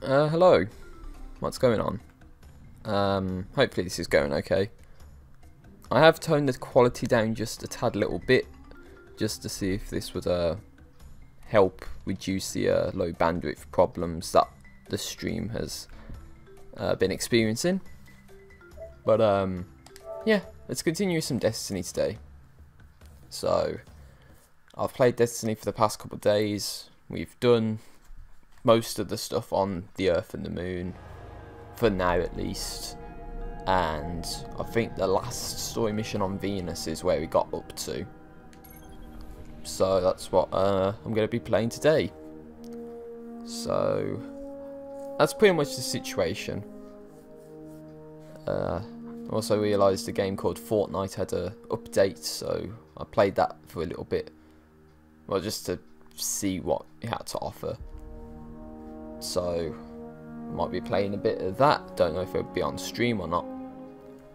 Hello. What's going on? Hopefully this is going okay. I have toned the quality down just a tad little bit, just to see if this would help reduce the low bandwidth problems that the stream has been experiencing. But yeah, let's continue some Destiny today. So, I've played Destiny for the past couple of days. We've done most of the stuff on the Earth and the Moon, for now at least. And I think the last story mission on Venus is where we got up to. So that's what I'm going to be playing today. So that's pretty much the situation. Also realised a game called Fortnite had an update, so I played that for a little bit. Well, just to see what it had to offer. So might be playing a bit of that. Don't know if it'll be on stream or not,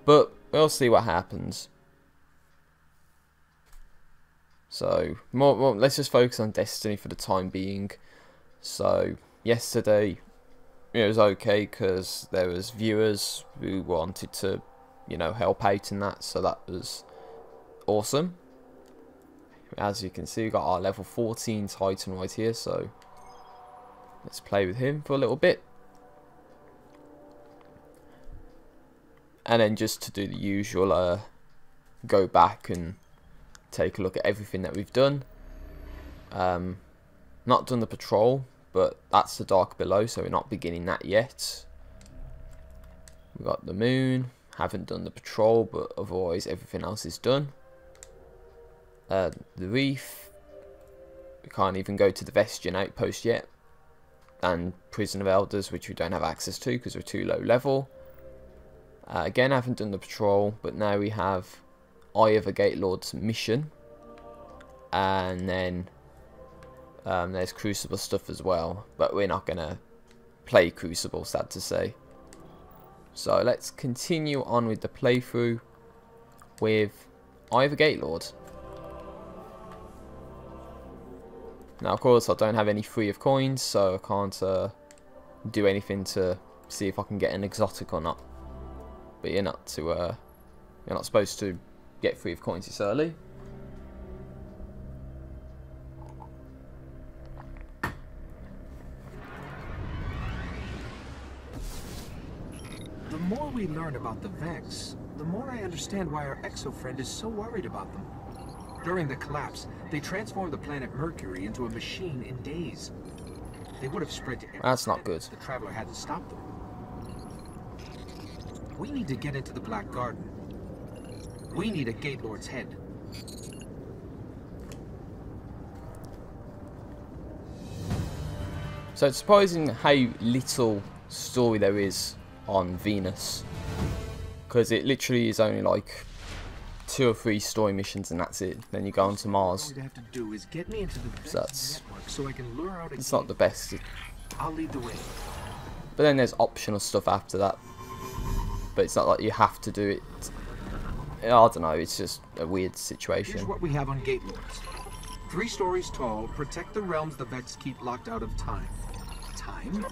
but we'll see what happens. So well, let's just focus on Destiny for the time being. So yesterday it was okay because there was viewers who wanted to, you know, help out in that, so that was awesome. As you can see, we got our level 14 Titan right here, so let's play with him for a little bit. And then just to do the usual, go back and take a look at everything that we've done. Not done the patrol, but that's the dark below, so we're not beginning that yet. We got the moon, haven't done the patrol, but otherwise everything else is done. The reef, we can't even go to the Vestian outpost yet. And Prison of Elders, which we don't have access to because we're too low level. Again, I haven't done the patrol, but now we have Eye of a Gate Lord's mission. And then there's Crucible stuff as well, but we're not going to play Crucible, sad to say. So let's continue on with the playthrough with Eye of a Gate Lord. Now, of course, I don't have any free of coins, so I can't do anything to see if I can get an exotic or not. But you're not supposed to get free of coins this early. The more we learn about the Vex, the more I understand why our exo-friend is so worried about them. During the collapse, they transformed the planet Mercury into a machine in days. They would have spread to every That's not planet. good. The Traveler had to stop them. We need to get into the Black Garden. We need a Gate Lord's head. So it's surprising how little story there is on Venus, because it literally is only like 2 or 3 story missions and that's it. Then you go on to Mars. All we have to do is get me into the Vex So that's, network so I can lure out a it's not the best. I'll lead the way. But then there's optional stuff after that. But it's not like you have to do it. I don't know, it's just a weird situation. Here's what we have on Gate Lords. 3 stories tall, protect the realms the Vex keep locked out of time. Time?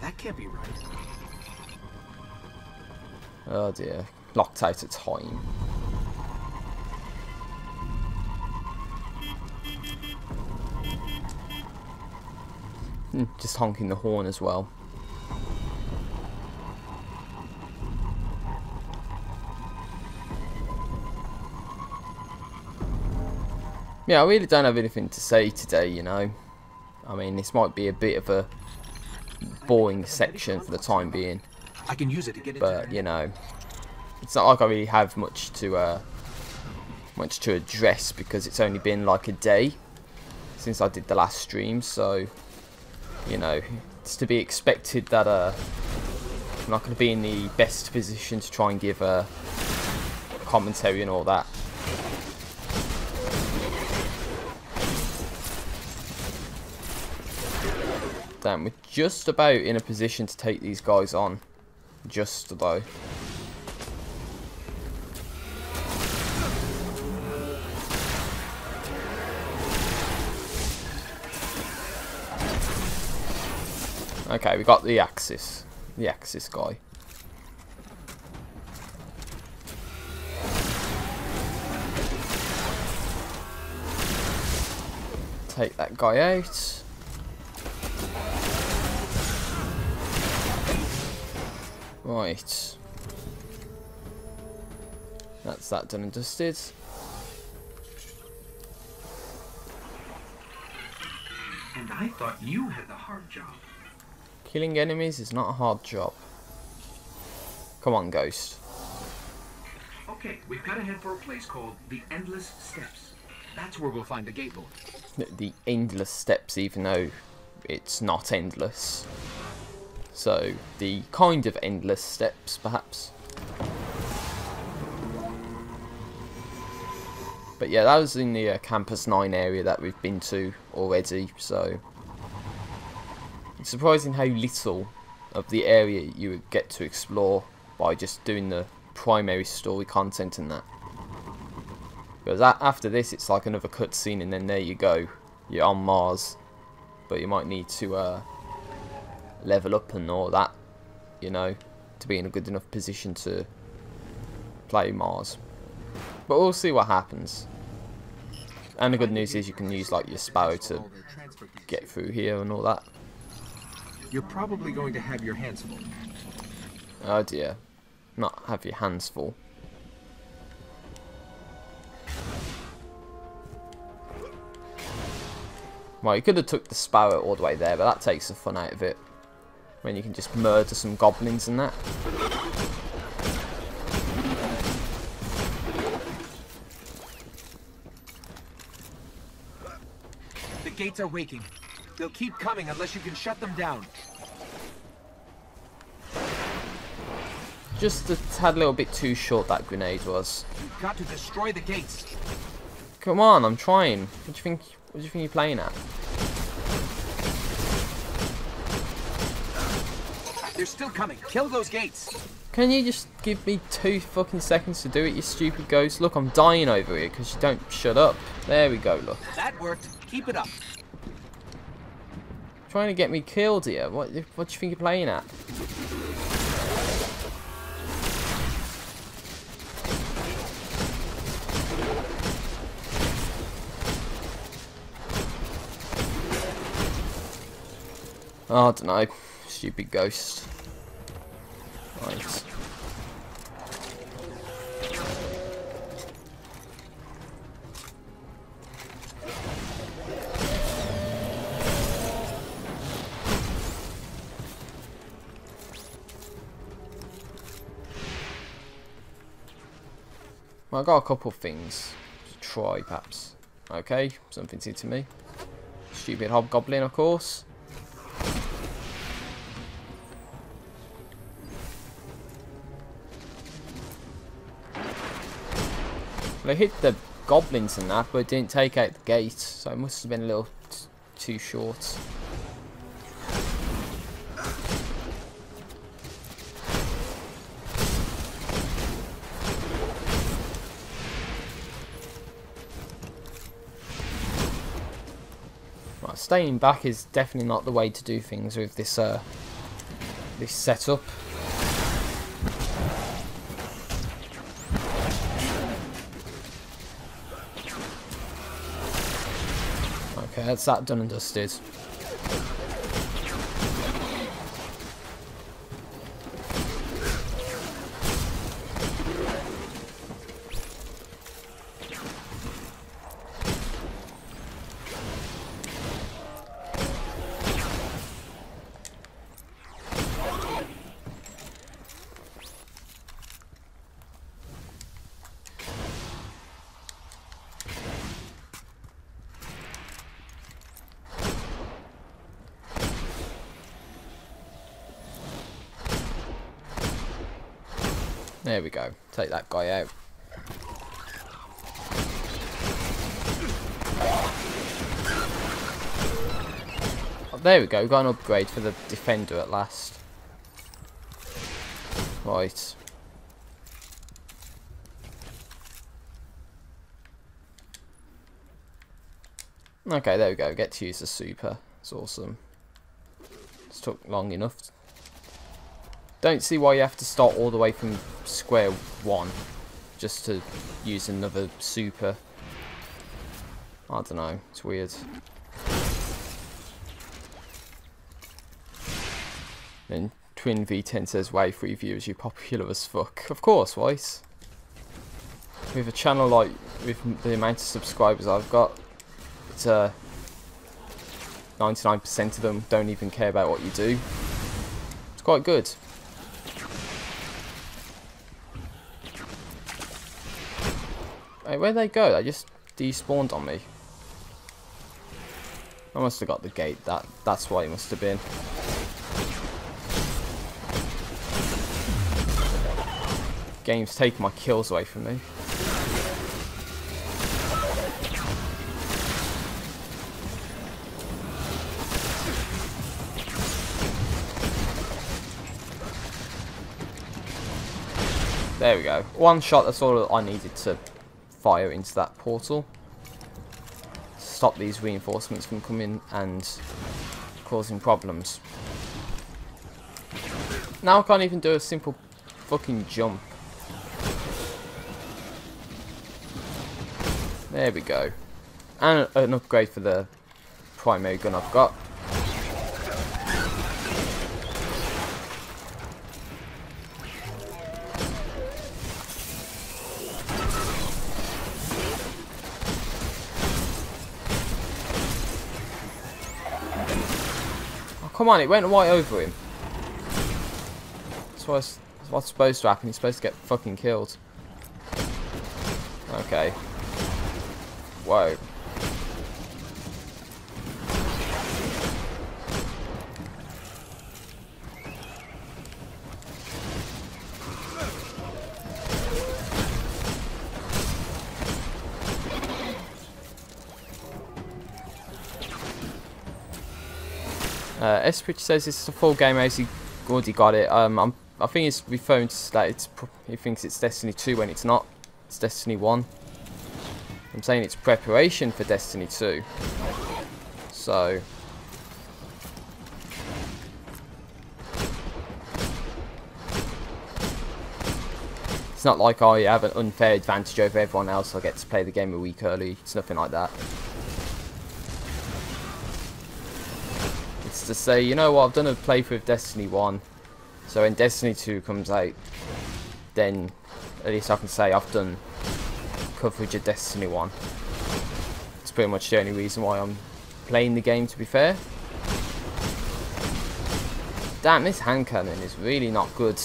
That can't be right. Oh dear, locked out of time. Just honking the horn as well. Yeah, I really don't have anything to say today, you know. I mean, this might be a bit of a boring section for the time being. I can use it to get But, you know, it's not like I really have much to address, because it's only been like a day since I did the last stream, so, you know, it's to be expected that I'm not going to be in the best position to try and give a commentary and all that. Damn, we're just about in a position to take these guys on. Just though. Okay, we got the Axis. The Axis guy. Take that guy out. Right. That's that done and dusted. And I thought you had the hard job. Killing enemies is not a hard job. Come on, Ghost. Okay, we've got to head for a place called the Endless Steps. That's where we'll find the gate lord. The endless steps, even though it's not endless. So, the kind of endless steps, perhaps. But yeah, that was in the Campus 9 area that we've been to already, so... It's surprising how little of the area you would get to explore by just doing the primary story content and that. Because after this, it's like another cutscene, and then there you go. You're on Mars. But you might need to level up and all that, you know, to be in a good enough position to play Mars. But we'll see what happens. And the good news is you can use like your Sparrow to get through here and all that. You're probably going to have your hands full. Oh dear. Not have your hands full. Well, you could have took the Sparrow all the way there, but that takes the fun out of it. When you can just murder some goblins and that. The gates are waking. They'll keep coming unless you can shut them down. Just a tad little bit too short, that grenade was. You've got to destroy the gates. Come on, I'm trying. What do you think you're playing at? They're still coming. Kill those gates. Can you just give me 2 fucking seconds to do it, you stupid ghost? Look, I'm dying over here because you don't shut up. There we go, look. That worked. Keep it up. Trying to get me killed here. What do you think you're playing at? Oh, I don't know. Stupid ghost. Right. Well, I got a couple of things to try, perhaps. Okay, something's new to me. Stupid hobgoblin, of course. Well, I hit the goblins and that, but it didn't take out the gate, so it must have been a little too short. Right, staying back is definitely not the way to do things with this this setup. Okay, that's that done and dusted. There we go. Take that guy out. Oh, there we go. Got an upgrade for the defender at last. Right. Okay, there we go. Get to use the super. It's awesome. This took long enough. Don't see why you have to start all the way from square one just to use another super. I don't know, it's weird. Then Twin V10 says, "Way free viewers, you popular as fuck." Of course, Weiss. With a channel like, with the amount of subscribers I've got, it's 99% of them don't even care about what you do. It's quite good. Hey, where'd they go? They just despawned on me. I must have got the gate. That's why it must have been. Game's taking my kills away from me. There we go. One shot, that's all I needed to fire into that portal. Stop these reinforcements from coming and causing problems. Now I can't even do a simple fucking jump. There we go. And an upgrade for the primary gun I've got. Oh, come on, it went right over him. That's what's supposed to happen. He's supposed to get fucking killed. Okay. Whoa. Esprit says this is a full game. He already got it. I think he's referring to that he thinks it's Destiny 2 when it's not. It's Destiny 1. I'm saying it's preparation for Destiny 2. So it's not like I have an unfair advantage over everyone else. I get to play the game a week early. It's nothing like that. It's to say, you know what, I've done a playthrough of Destiny 1. So when Destiny 2 comes out, then at least I can say I've done coverage of Destiny 1. It's pretty much the only reason why I'm playing the game, to be fair. Damn, this hand cannon is really not good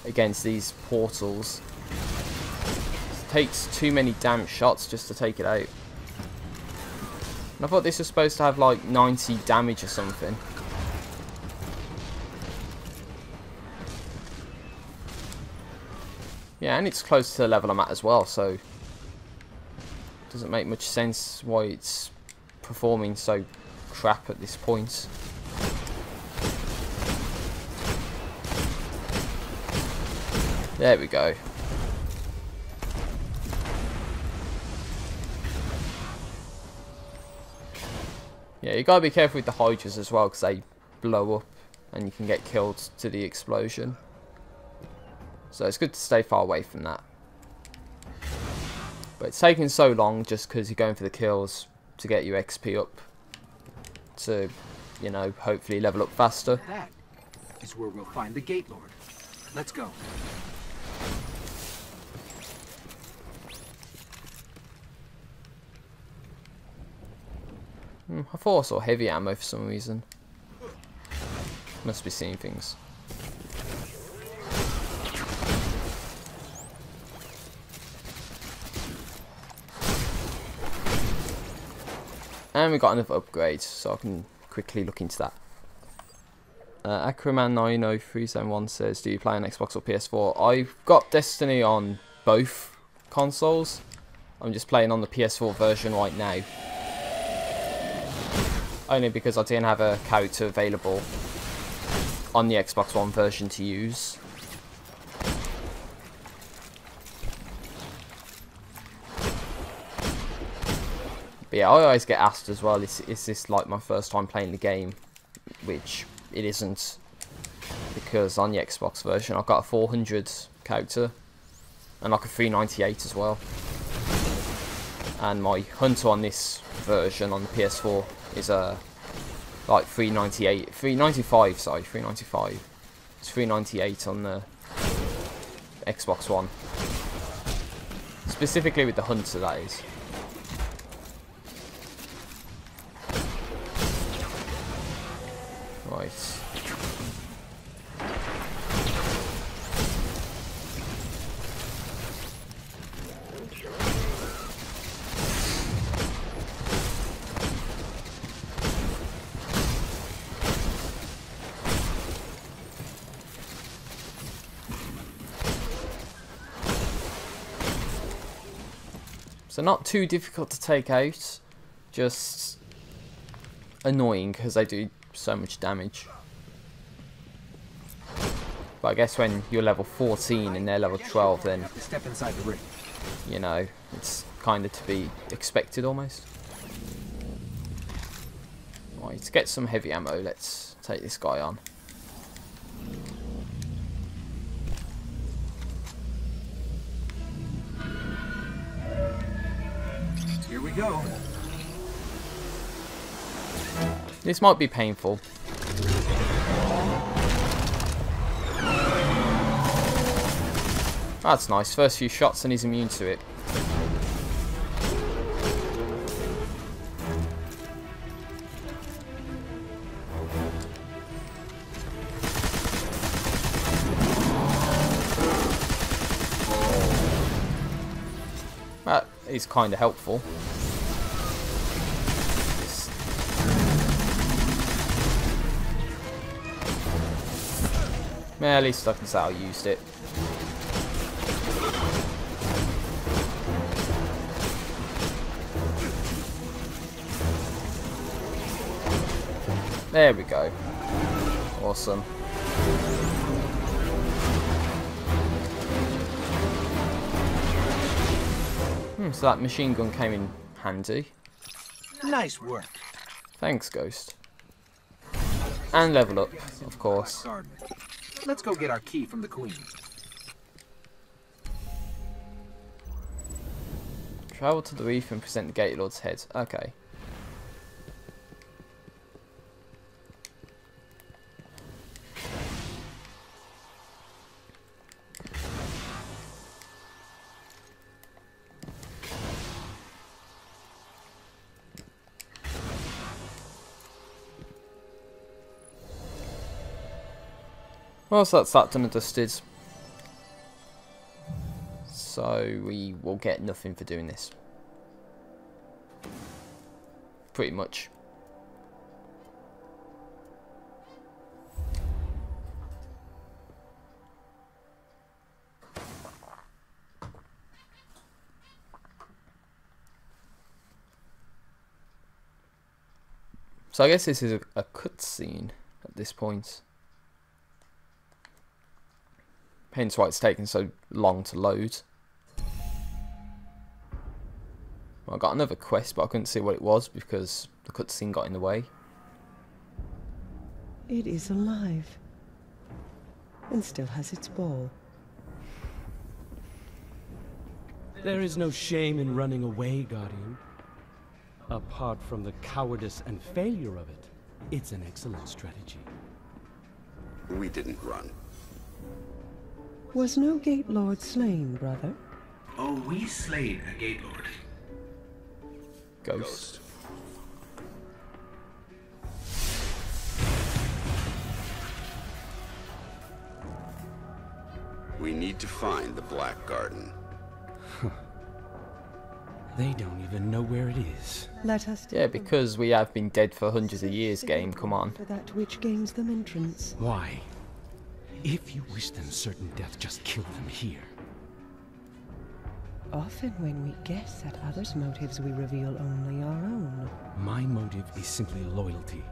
against these portals. It takes too many damn shots just to take it out. And I thought this was supposed to have like 90 damage or something. Yeah, and it's close to the level I'm at as well, so doesn't make much sense why it's performing so crap at this point. There we go. Yeah, you gotta be careful with the Hydras as well, because they blow up and you can get killed to the explosion. So it's good to stay far away from that. But it's taking so long just because you're going for the kills to get your XP up. To, you know, hopefully level up faster. That is where we'll find the Gate Lord. Let's go. I thought I saw heavy ammo for some reason. Must be seeing things. And we got another upgrade, so I can quickly look into that. Acroman90371 says, do you play on Xbox or PS4? I've got Destiny on both consoles. I'm just playing on the PS4 version right now. Only because I didn't have a character available on the Xbox One version to use. But yeah, I always get asked as well, is this like my first time playing the game? Which it isn't, because on the Xbox version I've got a 400 character and like a 398 as well, and my hunter on this version on the PS4 is like 395, sorry, 395. It's 398 on the Xbox One, specifically with the hunter, that is. Right. So not too difficult to take out, just annoying because they do so much damage. But I guess when you're level 14 and they're level 12, then, Step inside the ring. you know, it's kind of to be expected almost. Right, to get some heavy ammo, let's take this guy on. Here we go. This might be painful. That's nice. First few shots and he's immune to it. That is kind of helpful. Yeah, at least I can say I used it. There we go. Awesome. So that machine gun came in handy. Nice work. Thanks, Ghost. And level up, of course. Let's go get our key from the Queen. Travel to the reef and present the Gate Lord's head. Okay. Well, so that's that done and dusted. So we will get nothing for doing this. Pretty much. So I guess this is a cutscene at this point. Hence why it's taken so long to load. Well, I got another quest, but I couldn't see what it was because the cutscene got in the way. It is alive. And still has its ball. There is no shame in running away, Guardian. Apart from the cowardice and failure of it, it's an excellent strategy. We didn't run. Was no Gate Lord slain, brother? Oh, we slayed a Gate Lord. Ghost. We need to find the Black Garden. They don't even know where it is. Let us Yeah, because we have been dead for hundreds of years, game, come on. for that which gains them entrance. Why? If you wish them certain death, just kill them here. Often when we guess at others' motives, we reveal only our own. My motive is simply loyalty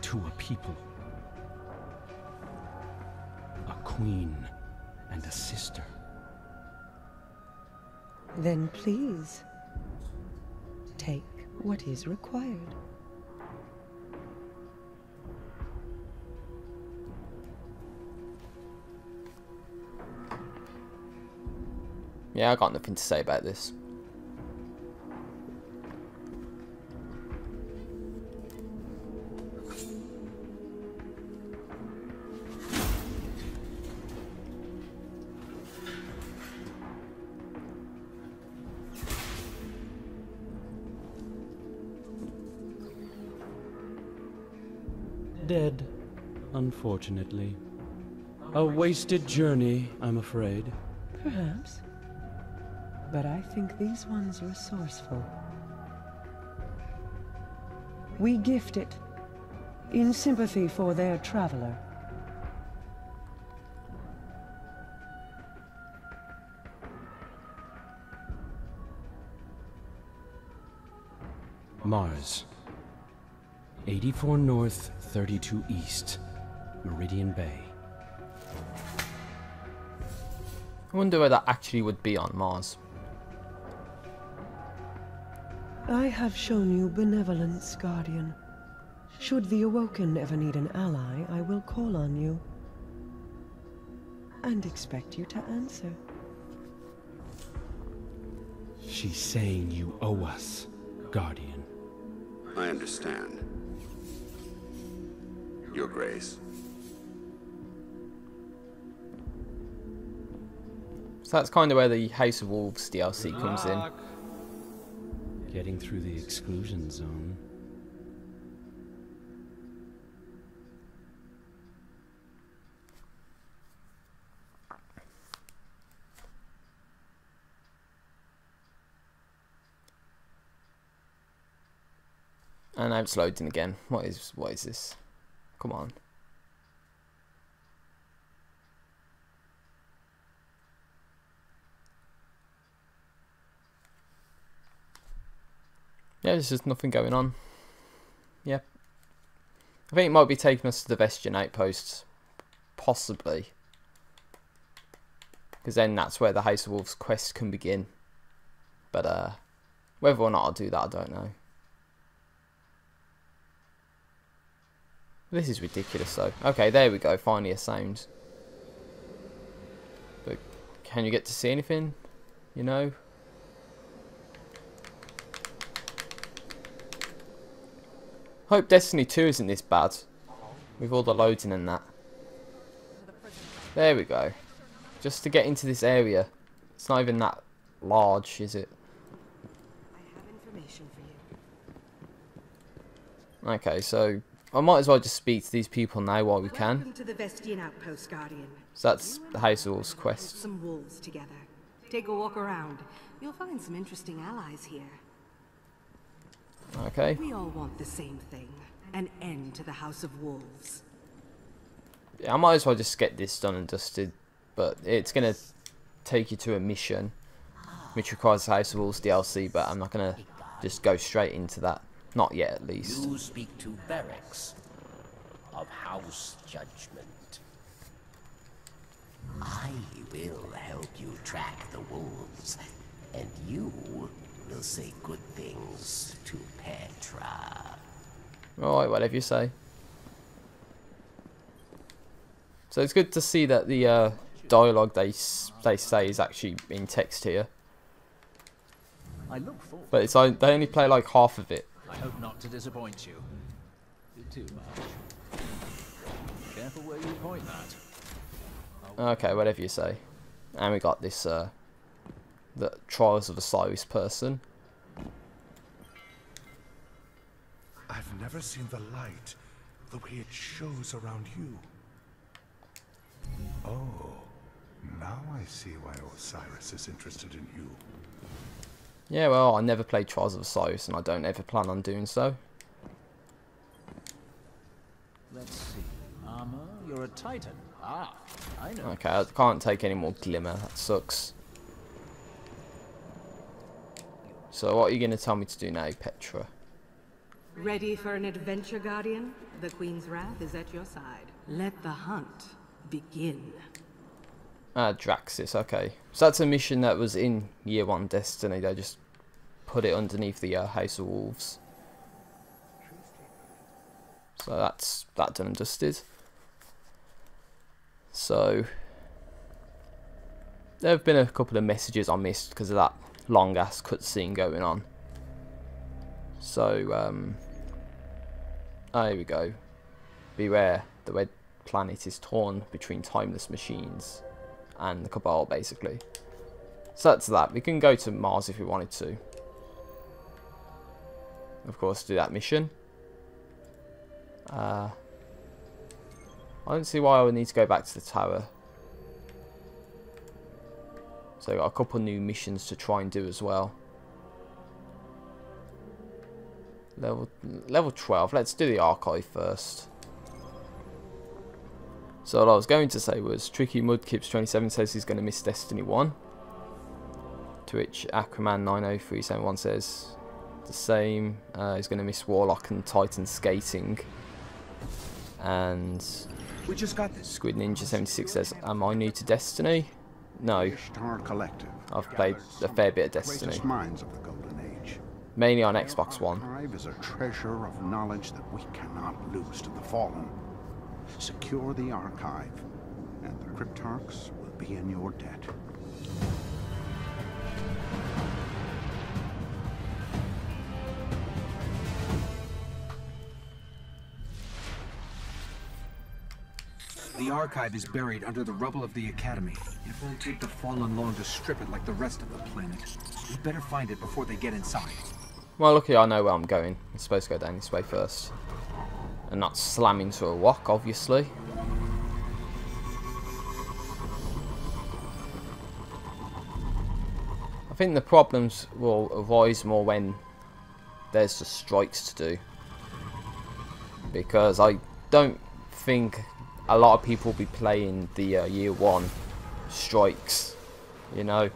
to a people, a queen, and a sister. Then please, take what is required. Yeah, I got nothing to say about this. Dead, unfortunately. A wasted journey, I'm afraid. Perhaps. But I think these ones resourceful. We gift it, in sympathy for their traveler. Mars. 84 North, 32 East. Meridian Bay. I wonder where that actually would be on Mars. I have shown you benevolence, Guardian. Should the Awoken ever need an ally, I will call on you. And expect you to answer. She's saying you owe us, Guardian. I understand. Your Grace. So that's kind of where the House of Wolves DLC comes in. Getting through the exclusion zone. And now it's loading again. What is this? Come on. Yeah, there's just nothing going on. Yep. I think it might be taking us to the Vestian outposts. Possibly. Because then that's where the House of Wolves quest can begin. But whether or not I'll do that, I don't know. This is ridiculous though. Okay, there we go. Finally a sound. But can you get to see anything? You know? Hope Destiny 2 isn't this bad. With all the loading and that. There we go. Just to get into this area. It's not even that large, is it? I have information for you. Okay, so I might as well just speak to these people now while we can. Welcome to the Vestian Outpost, Guardian. So that's the House of Wolves quest. Some wolves together. Take a walk around. You'll find some interesting allies here. Okay. We all want the same thing. An end to the House of Wolves. Yeah, I might as well just get this done and dusted. But it's going to take you to a mission. Which requires the House of Wolves DLC. But I'm not going to just go straight into that. Not yet, at least. You speak to Barracks of House Judgment. I will help you track the wolves, and you will say good things to Petra. Alright, whatever you say. So it's good to see that the dialogue they say is actually in text here. I look forward. But it's like, they only play like half of it. I hope not to disappoint you. Too much. Careful where you point that. Okay, whatever you say. And we got this, the Trials of Osiris person. I've never seen the light, the way it shows around you. Oh, now I see why Osiris is interested in you. Yeah, well, I never played Trials of Osiris, and I don't ever plan on doing so. Let's see. Armor, you're a Titan. Ah, I know. Okay, I can't take any more glimmer. That sucks. So what are you going to tell me to do now, Petra? Ready for an adventure, Guardian? The Queen's wrath is at your side. Let the hunt begin. Draxis, okay. So that's a mission that was in Year 1 Destiny. They just put it underneath the House of Wolves. So that's that done and dusted. So there have been a couple of messages I missed because of that long ass cutscene going on. So, oh, here we go. Beware, the red planet is torn between timeless machines and the Cabal, basically. So that's that. We can go to Mars if we wanted to. Of course, do that mission. I don't see why I would need to go back to the tower. So I've got a couple new missions to try and do as well. Level 12. Let's do the archive first. So what I was going to say was Tricky Mudkips27 says he's going to miss Destiny 1. To which Aquaman90371 says the same. He's going to miss Warlock and Titan Skating. And We just got this. Squid Ninja 76 says, am I new to Destiny? No. I've played a fair bit of Destiny. Minds of the Golden Age. Mainly on Xbox One. Archive is a treasure of knowledge that we cannot lose to the Fallen. Secure the archive, and the Cryptarchs will be in your debt. The archive is buried under the rubble of the Academy. It won't take the Fallen long to strip it like the rest of the planet. We better find it before they get inside. Well, luckily I know where I'm going. I'm supposed to go down this way first. And not slam into a rock, obviously. I think the problems will arise more when there's just strikes to do. Because I don't think a lot of people will be playing the year 1 strikes, you know.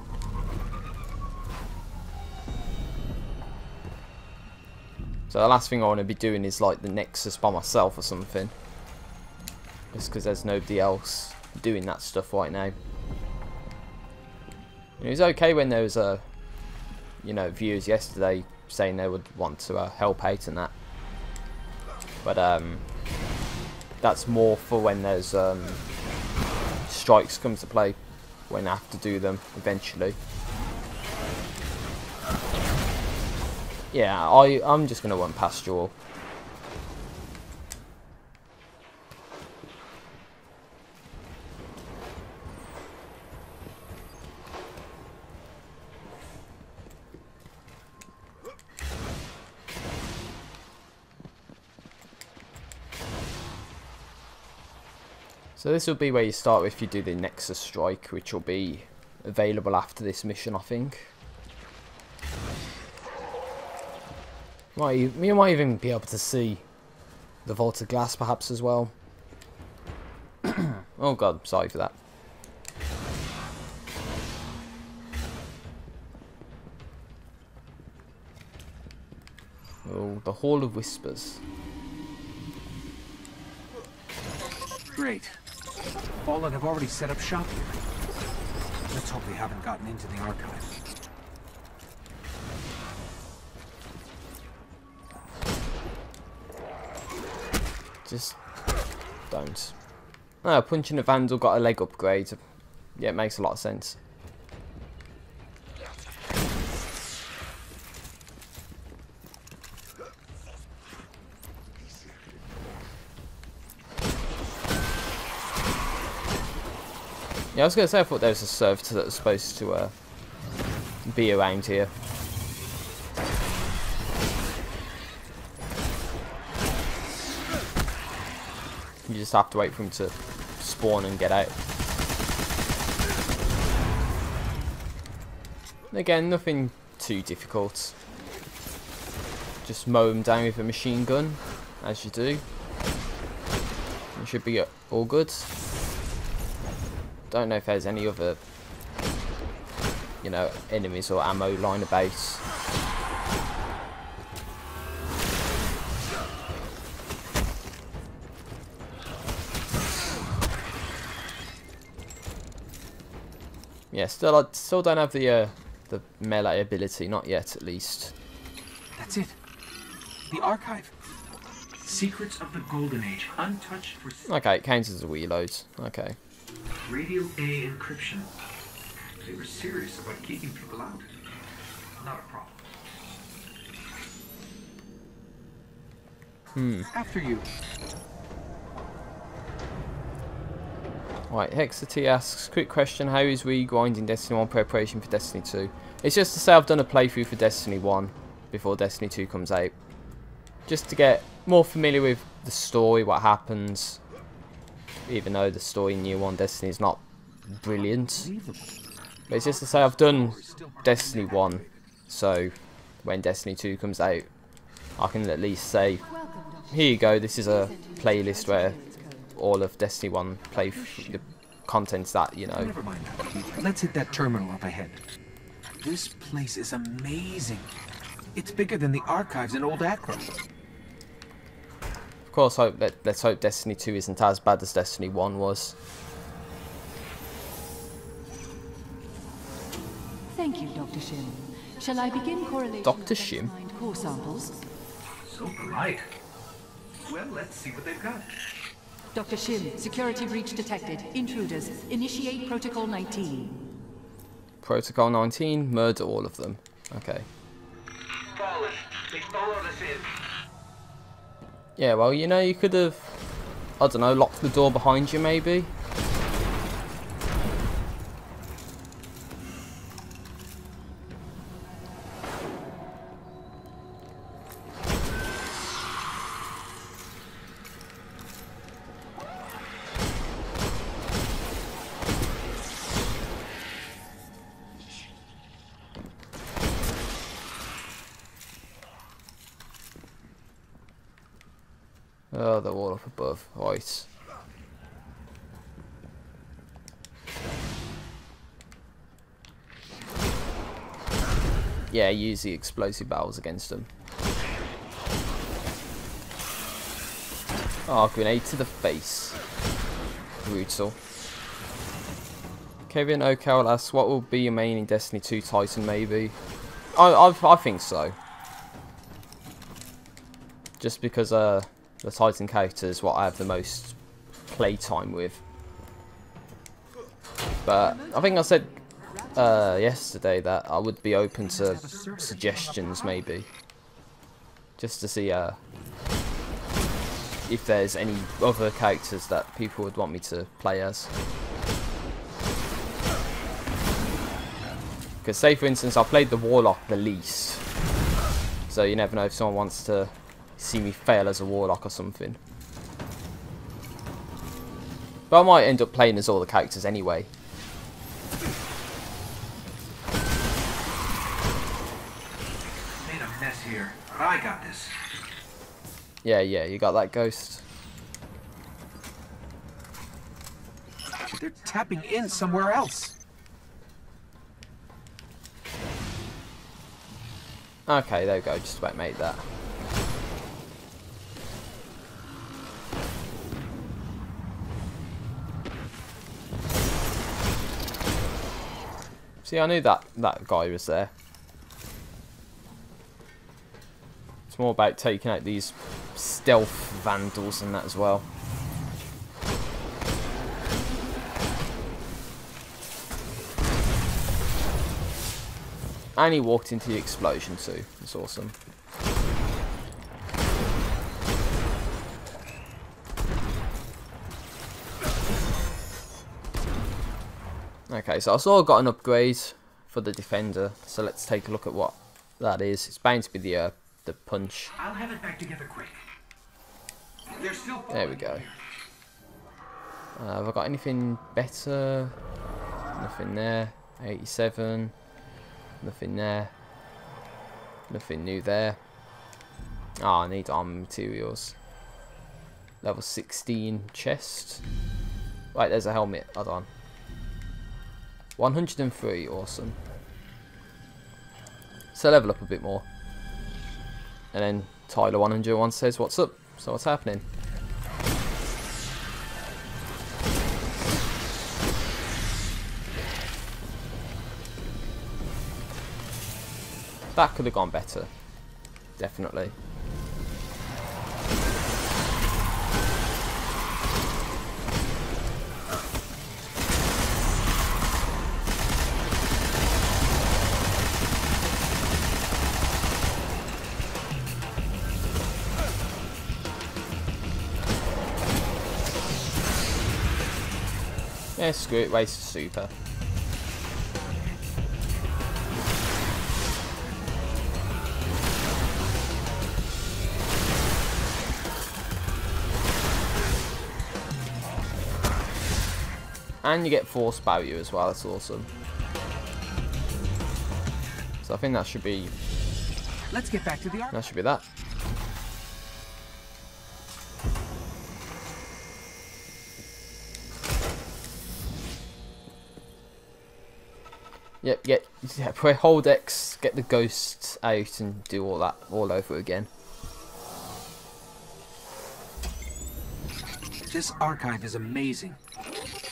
So the last thing I want to be doing is like the Nexus by myself or something. Just because there's nobody else doing that stuff right now. It was okay when there was viewers yesterday saying they would want to help out and that. But that's more for when there's strikes come to play, when I have to do them eventually. Yeah, I'm just going to run past you all. So this will be where you start if you do the Nexus strike, which will be available after this mission, I think. You might even be able to see the vaulted glass perhaps as well. Oh god, sorry for that. Oh, the Hall of Whispers. Great. Fallen have already set up shop here. Let's hope they haven't gotten into the archive. Just don't. Punching a Vandal got a leg upgrade. Yeah, it makes a lot of sense. Yeah, I was going to say I thought there was a servitor that was supposed to be around here. You just have to wait for him to spawn and get out. Again, nothing too difficult. Just mow him down with a machine gun, as you do. You should be all good. Don't know if there's any other, enemies or ammo lying about. Yeah, I still don't have the melee ability, not yet at least. That's it. The archive. Secrets of the Golden Age, untouched for... Okay, it counts as a reload. Okay. Radio A encryption. they were serious about keeping people out. Not a problem. After you. Right, Hexity asks, quick question, how is rewinding Destiny 1 preparation for Destiny 2? It's just to say I've done a playthrough for Destiny 1 before Destiny 2 comes out. Just to get more familiar with the story, what happens. Even though the story in New 1 Destiny is not brilliant. But it's just to say I've done Destiny 1, so when Destiny 2 comes out, I can at least say, here you go, this is a playlist where all of Destiny 1 the contents that, you know. Never mind. Let's hit that terminal up ahead. This place is amazing. It's bigger than the archives in Old Acro. Of course, let's hope Destiny 2 isn't as bad as Destiny 1 was. Thank you, Dr. Shim. Shall I begin correlation Dr. of Shim? mind core samples? So polite. Well, let's see what they've got. Dr. Shim, security breach detected. Intruders. Initiate Protocol 19. Protocol 19, murder all of them. Okay. Fallen. They followed us in. Yeah, well, you know, you could have, I don't know, locked the door behind you maybe. Oh, the wall up above. Right. Yeah, use the explosive barrels against them. Oh, grenade to the face. Brutal. Kevin O'Carroll asks, what will be your main in Destiny 2 Titan, maybe? I think so. Just because the Titan character is what I have the most playtime with. But I think I said yesterday that I would be open to suggestions, maybe. Just to see if there's any other characters that people would want me to play as. Because say for instance I played the Warlock the least. So you never know if someone wants to see me fail as a Warlock or something. But I might end up playing as all the characters anyway. Made a mess here, but I got this. Yeah, you got that, Ghost. They're tapping in somewhere else. Okay, there we go, just about made that. See, I knew that guy was there. It's more about taking out these stealth vandals and that as well. And he walked into the explosion too. That's awesome. Okay, so I saw I got an upgrade for the defender. So let's take a look at what that is. It's bound to be the punch. I'll have it back together quick. They're still There we go. Have I got anything better? Nothing there. 87. Nothing there. Nothing new there. Ah, I need armor materials. Level 16 chest. Right, there's a helmet. Hold on. 103, awesome. So level up a bit more. And then Tyler 101 says, what's up? So what's happening? That could have gone better. Definitely. Yeah, screw it, waste super. And you get force barrier as well, that's awesome. So I think that should be... Let's get back to the That should be that. Yep, hold X, get the ghosts out and do all that all over again. This archive is amazing.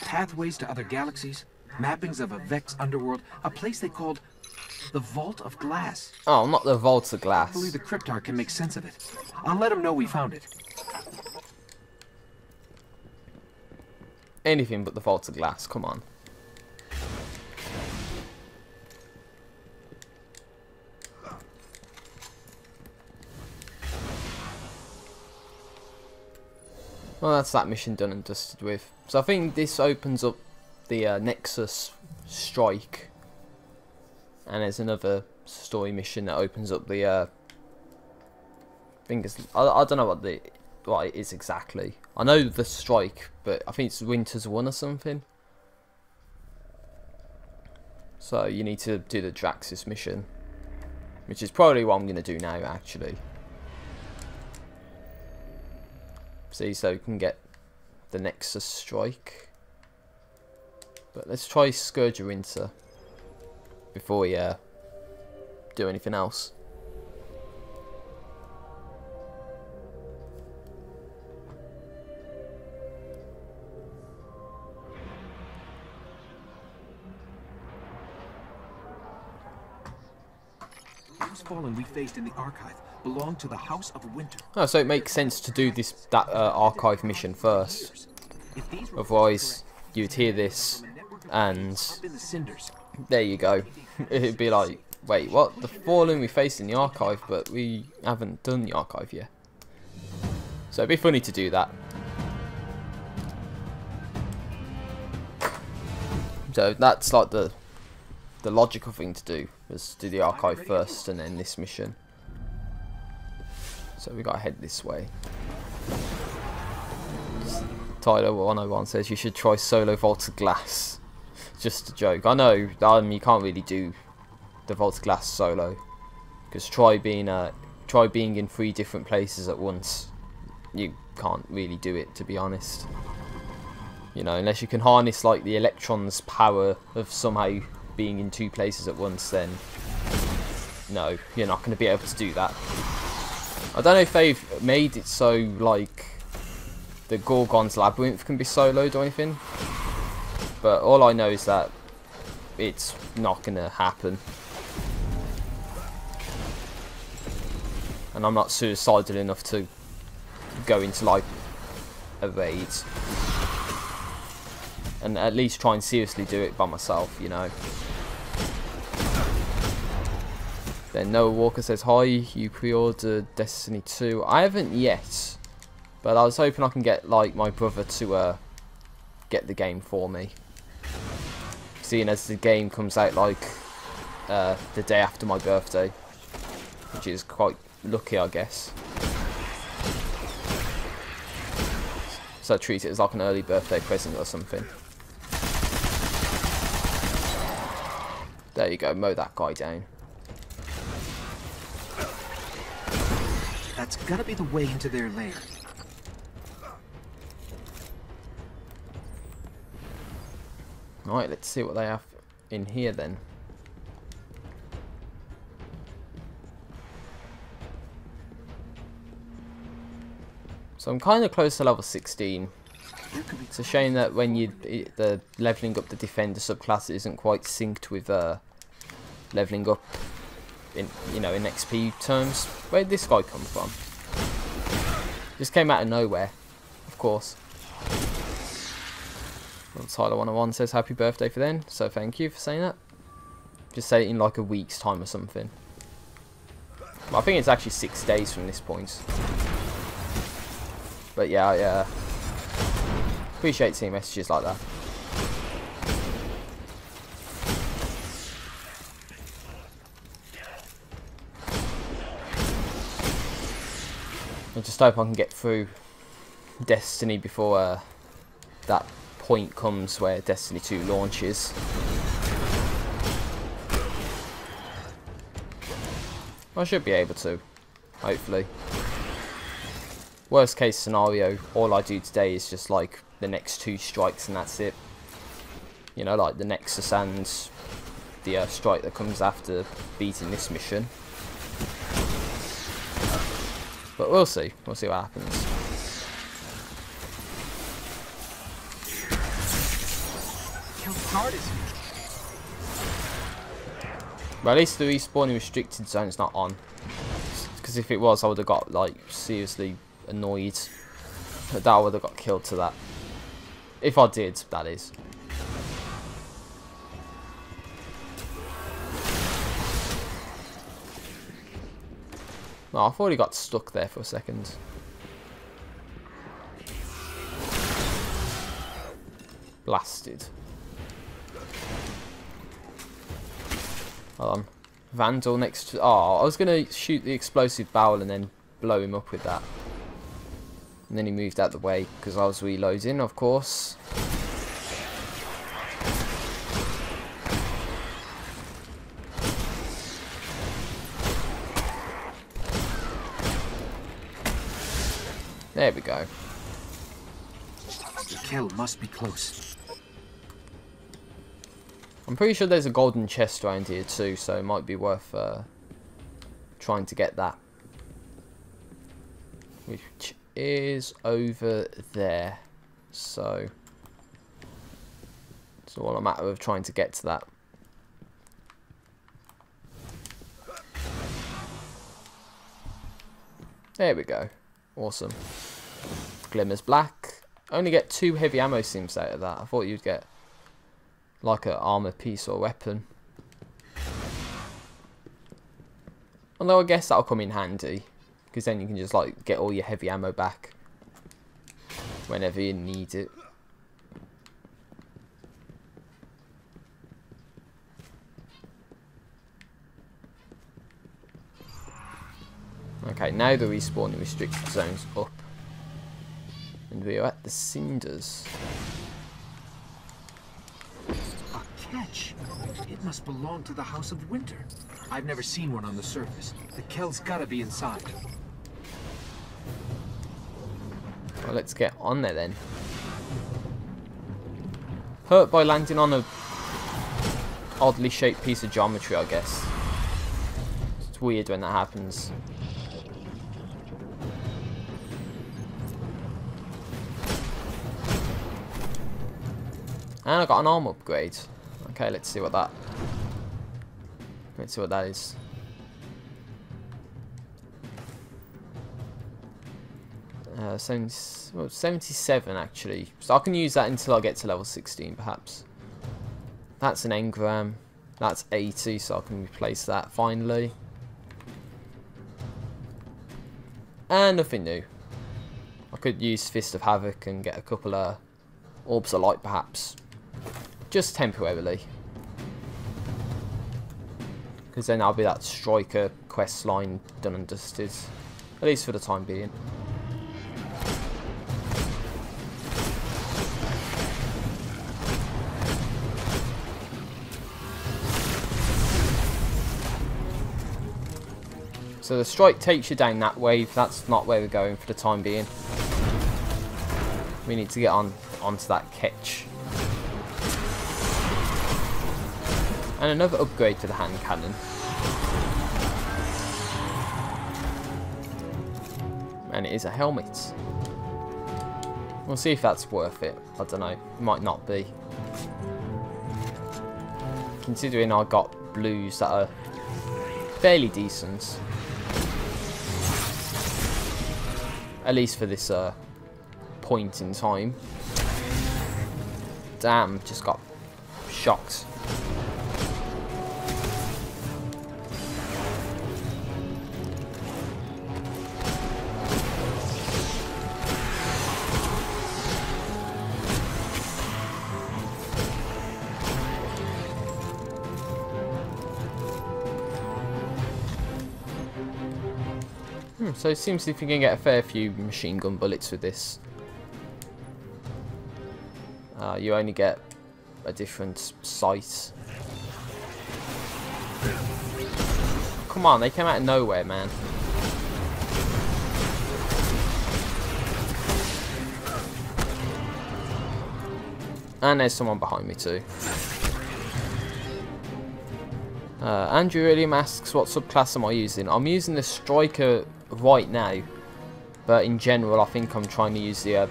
Pathways to other galaxies, mappings of a Vex underworld, a place they called the Vault of Glass. Oh, not the Vault of Glass. I believe the Cryptarch can make sense of it. I'll let him know we found it. Anything but the Vault of Glass, come on. Well, that's that mission done and dusted with. So I think this opens up the Nexus strike, and there's another story mission that opens up the. I think it's, I don't know what it is exactly. I know the strike, but I think it's Winter's 1 or something. So you need to do the Draxus mission, which is probably what I'm going to do now, actually. See, so you can get the Nexus strike. But let's try Scourge of Winter before we do anything else. Those fallen we faced in the archive belong to the House of Winter. Oh, so it makes sense to do that archive mission first. Otherwise, you'd hear this, and there you go. It'd be like, wait, what? The fallen we faced in the archive, but we haven't done the archive yet. So it'd be funny to do that. So that's like the logical thing to do, was do the archive first and then this mission. So we gotta head this way. Tyler 101 says you should try solo Vault of Glass. Just a joke. I know you can't really do the Vault of Glass solo, because try being in 3 different places at once. You can't really do it, to be honest. You know, unless you can harness like the electrons' power of somehow being in 2 places at once, then no, you're not going to be able to do that. I don't know if they've made it so like the Gorgon's Labyrinth can be soloed or anything, but all I know is that it's not going to happen. And I'm not suicidal enough to go into like a raid and at least try and seriously do it by myself, you know. Then Noah Walker says, hi, you pre-ordered Destiny 2. I haven't yet, but I was hoping I can get like my brother to get the game for me, seeing as the game comes out like the day after my birthday, which is quite lucky, I guess. So I treat it as like an early birthday present or something. There you go, mow that guy down. That's gotta be the way into their lair. Right, let's see what they have in here then. So I'm kind of close to level 16. It's a shame that when the leveling up the defender subclass isn't quite synced with leveling up in in XP terms. Where did this guy come from? Just came out of nowhere, of course. Well, Tyler 101 says happy birthday for then, so thank you for saying that. Just say it in like a week's time or something. Well, I think it's actually 6 days from this point. But yeah, appreciate seeing messages like that. I just hope I can get through Destiny before that point comes where Destiny 2 launches. I should be able to, hopefully. Worst case scenario, all I do today is just like the next 2 strikes and that's it. You know, like the Nexus and the strike that comes after beating this mission. But we'll see what happens. Well, at least the respawning restricted zone's not on. Because if it was, I would have got like seriously annoyed. That I would have got killed to that. If I did, that is. Oh, I thought he got stuck there for a second. Blasted. Hold on. Vandal next to... Oh, I was going to shoot the explosive barrel and then blow him up with that. And then he moved out the way because I was reloading, of course. There we go. The kill must be close. I'm pretty sure there's a golden chest around here too, so it might be worth trying to get that. Which is over there. So it's all a matter of trying to get to that. There we go. Awesome. Glimmers black. Only get 2 heavy ammo sims out of that. I thought you'd get like an armor piece or weapon. Although I guess that'll come in handy, because then you can just like get all your heavy ammo back whenever you need it. Okay, now the respawning restricted zone's up. And we are at the cinders. A catch. It must belong to the House of Winter. I've never seen one on the surface. The Kell's gotta be inside. Well, let's get on there then. Hurt by landing on a oddly shaped piece of geometry, I guess. It's weird when that happens. And I got an arm upgrade. Okay, let's see what that is. 77 actually. So I can use that until I get to level 16 perhaps. That's an engram. That's 80, so I can replace that finally. And nothing new. I could use Fist of Havoc and get a couple of Orbs of Light perhaps. Just temporarily. Because then I'll be that striker quest line done and dusted. At least for the time being. So the strike takes you down that wave. That's not where we're going for the time being. We need to get onto that catch. And another upgrade to the hand cannon. And it is a helmet. We'll see if that's worth it. I don't know. It might not be. Considering I got blues that are fairly decent. At least for this point in time. Damn, just got shocked. So it seems if you can get a fair few machine gun bullets with this. You only get a different sight. Come on, they came out of nowhere, man. And there's someone behind me too. Andrew William asks, what subclass am I using? I'm using the Striker right now, but in general I think I'm trying to use the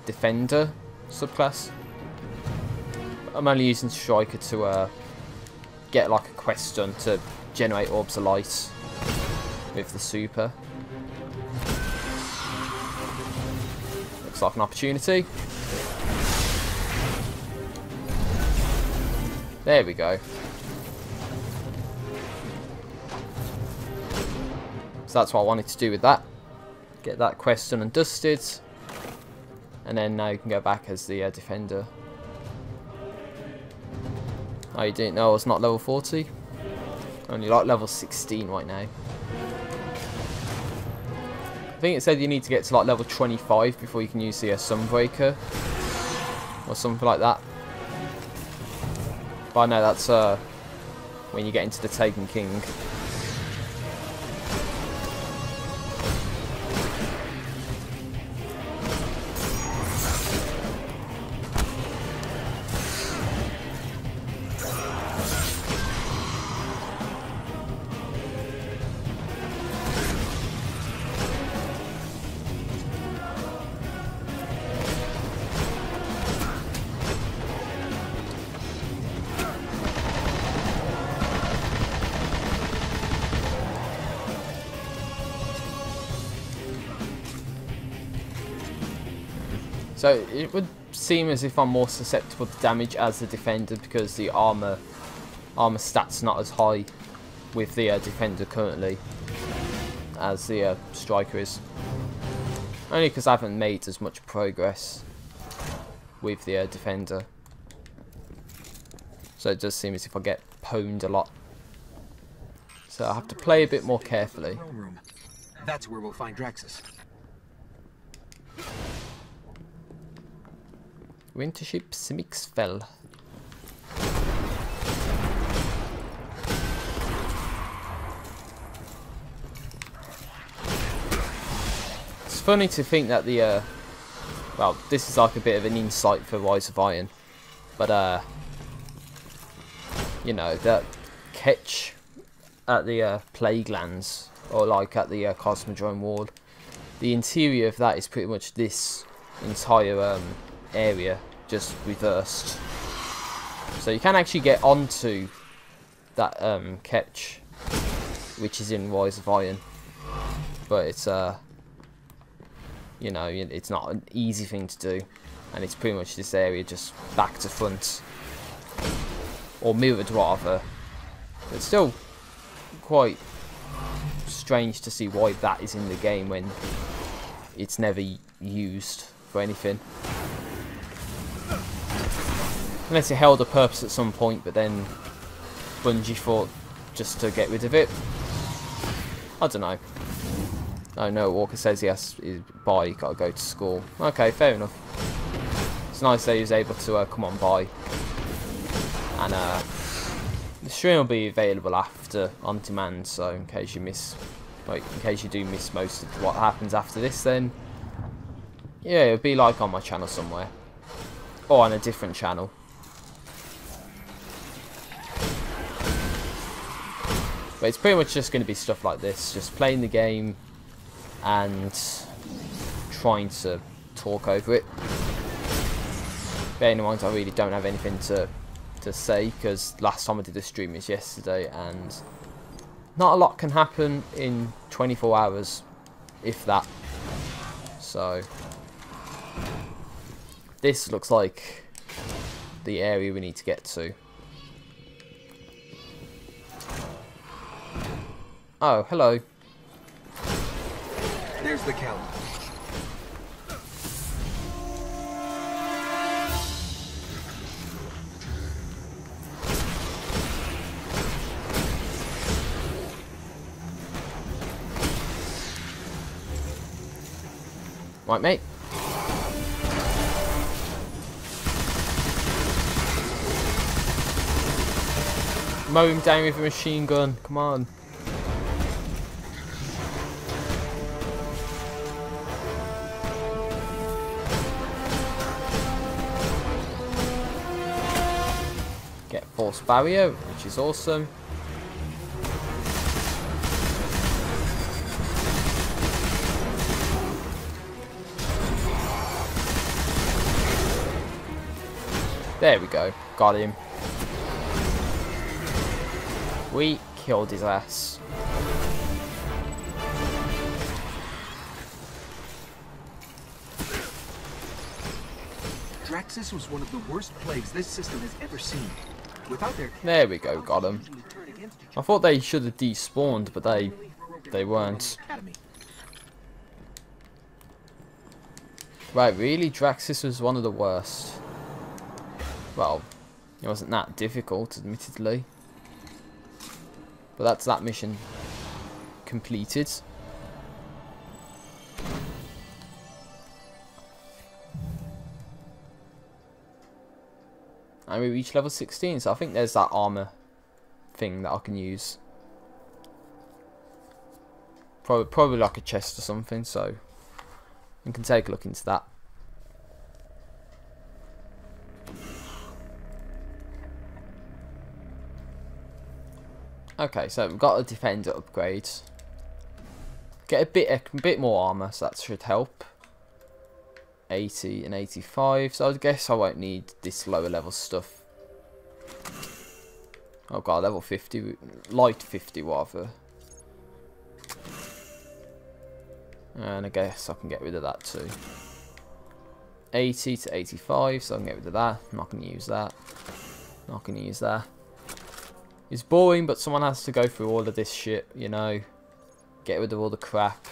Defender subclass. I'm only using Striker to get like a quest done to generate orbs of light with the super. Looks like an opportunity. There we go. So that's what I wanted to do with that. Get that quest done and dusted. And then now you can go back as the Defender. Oh, you didn't know I was not level 40? Only like level 16 right now. I think it said you need to get to like level 25 before you can use the Sunbreaker. Or something like that. But I know that's when you get into the Taken King. So it would seem as if I'm more susceptible to damage as the Defender because the armor stats not as high with the Defender currently as the Striker is. Only because I haven't made as much progress with the Defender. So it does seem as if I get pwned a lot. So I have to play a bit more carefully. That's where we'll find Draxus. Wintership Simixfell. It's funny to think that the well, this is like a bit of an insight for Rise of Iron, but you know, that catch at the Plague Lands, or like at the Cosmodrome Wall, the interior of that is pretty much this entire area just reversed, so you can actually get onto that catch, which is in Rise of Iron, but it's you know, it's not an easy thing to do, and it's pretty much this area just back to front, or mirrored rather. It's still quite strange to see why that is in the game when it's never used for anything. Unless it held a purpose at some point, but then Bungie thought just to get rid of it. I don't know. Oh no, Walker says yes, bye, you gotta go to school. Okay, fair enough. It's nice that he was able to come on by. And the stream will be available after on demand, so in case you miss, like, in case you do miss most of what happens after this, then yeah, it'll be like on my channel somewhere, or on a different channel. But it's pretty much just going to be stuff like this, just playing the game and trying to talk over it. Bearing in mind I really don't have anything to say, because last time I did a stream was yesterday, and not a lot can happen in 24 hours, if that. So this looks like the area we need to get to. Oh, hello. There's the Count. Right, mate. Mow him down with a machine gun. Come on. Get force barrier, which is awesome. There we go. Got him. We killed his ass. Draxus was one of the worst plagues this system has ever seen. Without their there we go, got him. I thought they should have despawned, but they weren't. Right, really? Draxus was one of the worst. Well, it wasn't that difficult, admittedly. But that's that mission completed. And we reached level 16, so I think there's that armor thing that I can use. Probably like a chest or something, so we can take a look into that. Okay, so we've got a defender upgrade. Get a bit more armor, so that should help. 80 and 85, so I guess I won't need this lower level stuff. Oh god, level 50, light 50 rather. And I guess I can get rid of that too. 80 to 85, so I can get rid of that. I'm not going to use that. Not going to use that. It's boring, but someone has to go through all of this shit, you know. Get rid of all the crap.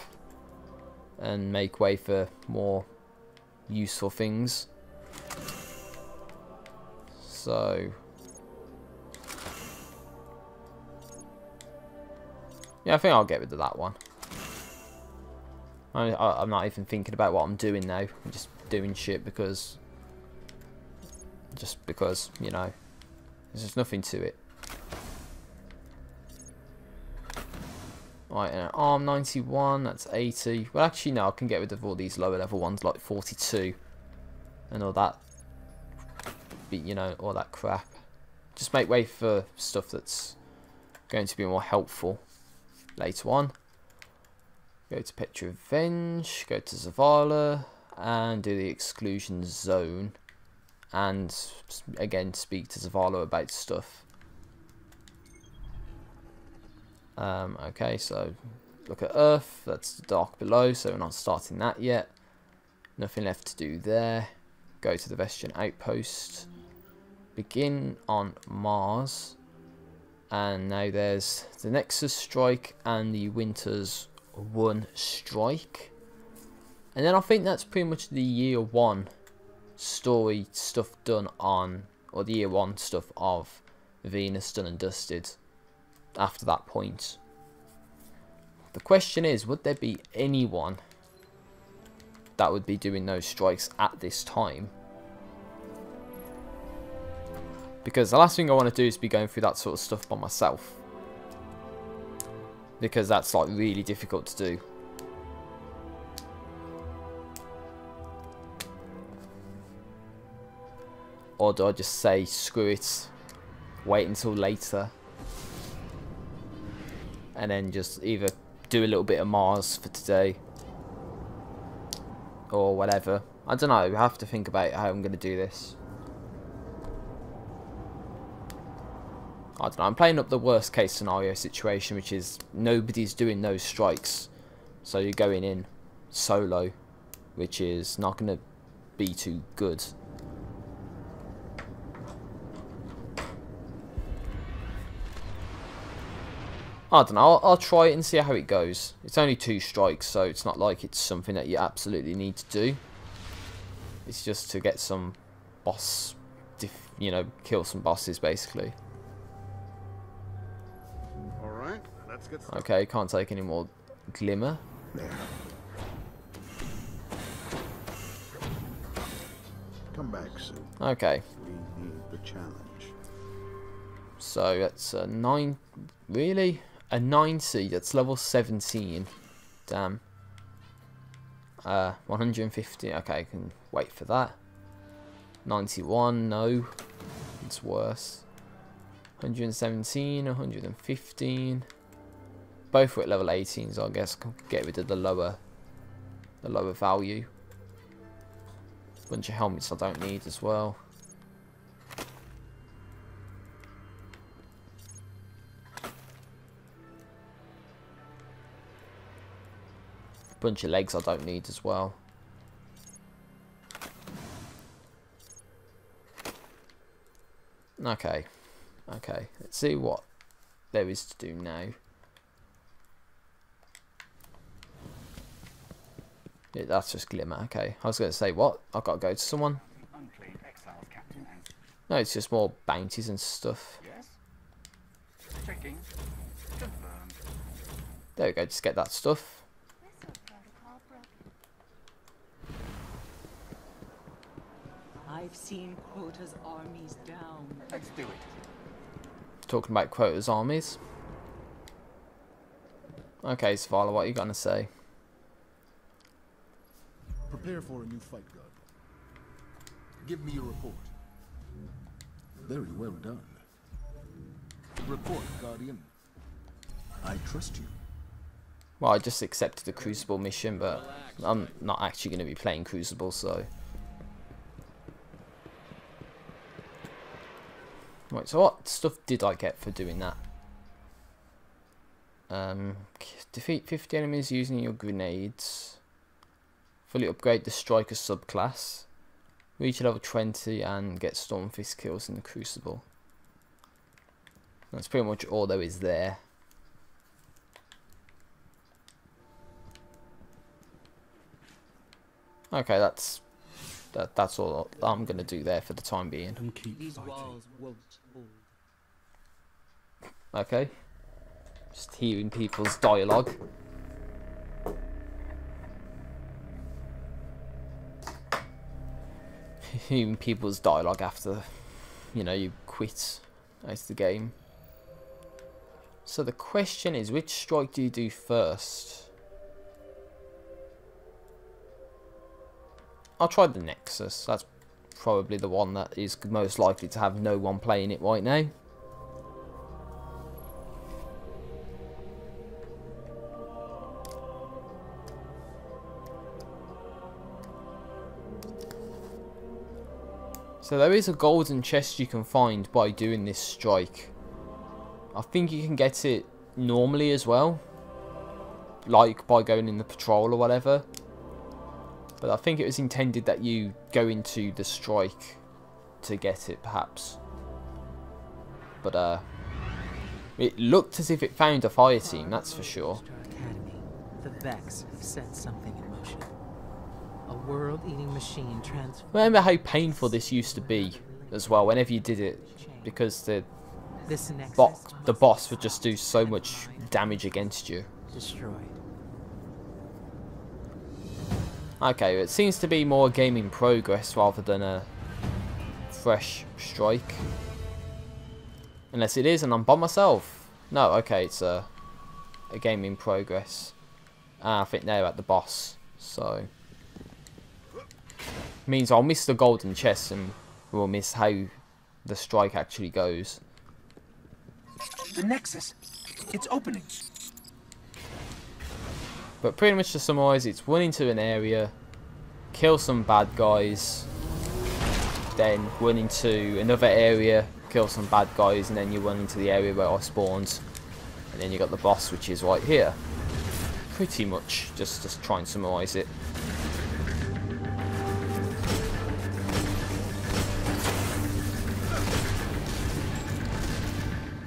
And make way for more useful things. So yeah, I think I'll get rid of that one. I'm not even thinking about what I'm doing now. I'm just doing shit because you know, there's just nothing to it. Right, and arm 91, that's 80. Well, actually, no, I can get rid of all these lower level ones, like 42. And all that, you know, all that crap. Just make way for stuff that's going to be more helpful later on. Go to Petrovenge, go to Zavala, and do the exclusion zone. And, again, speak to Zavala about stuff. Okay, so look at Earth, that's dark below, so we're not starting that yet. Nothing left to do there. Go to the Vestian outpost. Begin on Mars. And now there's the Nexus strike and the Winters 1 strike. And then I think that's pretty much the year 1 story stuff done on, or the year 1 stuff of Venus done and dusted. After that point, the question is, would there be anyone that would be doing those strikes at this time? Because the last thing I want to do is be going through that sort of stuff by myself, because that's like really difficult to do. Or do I just say screw it, wait until later? And then just either do a little bit of Mars for today, or whatever. I don't know, I have to think about how I'm going to do this. I don't know, I'm playing up the worst case scenario situation, which is nobody's doing those strikes. So you're going in solo, which is not going to be too good. I don't know, I'll try it and see how it goes. It's only 2 strikes, so it's not like it's something that you absolutely need to do. It's just to get some boss, you know, kill some bosses basically. Alright, let's get started. Okay, can't take any more glimmer. back soon. Okay. We need the challenge. So that's a 9. Really? A 9 seed. That's level 17. Damn. 150. Okay, I can wait for that. 91. No. It's worse. 117. 115. Both were at level 18, so I guess I can get rid of the lower value. Bunch of helmets I don't need as well. Bunch of legs I don't need as well. Okay. Okay. Let's see what there is to do now. Yeah, that's just glimmer. Okay. I was going to say, what? I've got to go to someone? No, it's just more bounties and stuff. Yes. Checking. Confirmed. There we go. Just get that stuff. I've seen Quota's armies down. Let's do it. Talking about Quota's armies. Okay, Zavala, what are you going to say? Prepare for a new fight, God. Give me your report. Very well done. Report, Guardian. I trust you. Well, I just accepted the Crucible mission, but I'm not actually going to be playing Crucible, so... Right, so what stuff did I get for doing that? Defeat 50 enemies using your grenades. Fully upgrade the Striker subclass. Reach level 20 and get Stormfist kills in the Crucible. That's pretty much all there is there. Okay, that's all I'm gonna do there for the time being. These walls won't hold. Okay. Just hearing people's dialogue. Hearing people's dialogue after, you know, you quit out of the game. So the question is, which strike do you do first? I'll try the Nexus. That's probably the one that is most likely to have no one playing it right now. So there is a golden chest you can find by doing this strike. I think you can get it normally as well, like by going in the patrol or whatever. But I think it was intended that you go into the strike to get it, perhaps. But it looked as if it found a fire team, that's for sure. Academy. The Vex have set something in motion. A world-eating machine transformed. Remember how painful this used to be as well whenever you did it, because the boss would just do so much damage against you. Destroyed. Okay, it seems to be more game in progress rather than a fresh strike. Unless it is and I'm by myself. No, okay, it's a game in progress. I think they're at the boss, so... means I'll miss the golden chest and we'll miss how the strike actually goes. The Nexus! It's opening! But pretty much to summarise, it's run into an area, kill some bad guys, then run into another area, kill some bad guys, and then you run into the area where I spawned, and then you got the boss, which is right here. Pretty much, just to try and summarise it.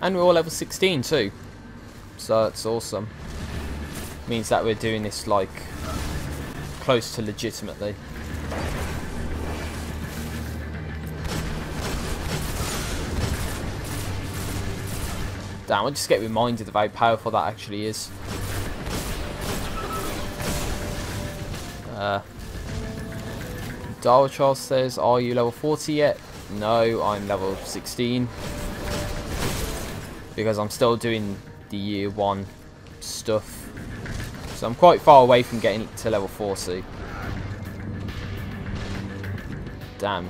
And we're all level 16 too, so that's awesome. Means that we're doing this like close to legitimately. Damn, I just get reminded of how powerful that actually is. Darwin Charles says, are you level 40 yet? No, I'm level 16. Because I'm still doing the year 1 stuff. So I'm quite far away from getting to level 40. Damn.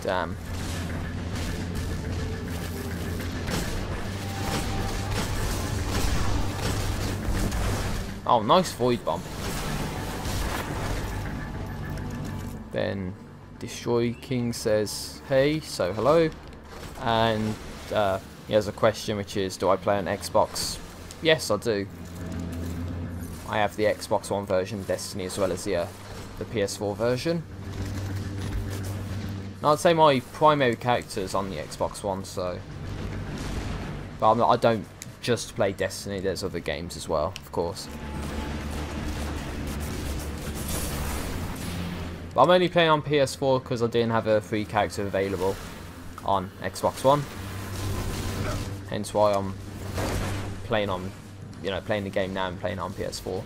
Damn. Oh, nice void bomb. Then Destroy King says, hey, so hello. And he has a question, which is, do I play on Xbox? Yes, I do. I have the Xbox One version of Destiny as well as the PS4 version. I'd say my primary character is on the Xbox One, so... But I don't just play Destiny, there's other games as well, of course. But I'm only playing on PS4 because I didn't have a free character available on Xbox One. Hence why I'm playing on, playing the game now and playing on PS4.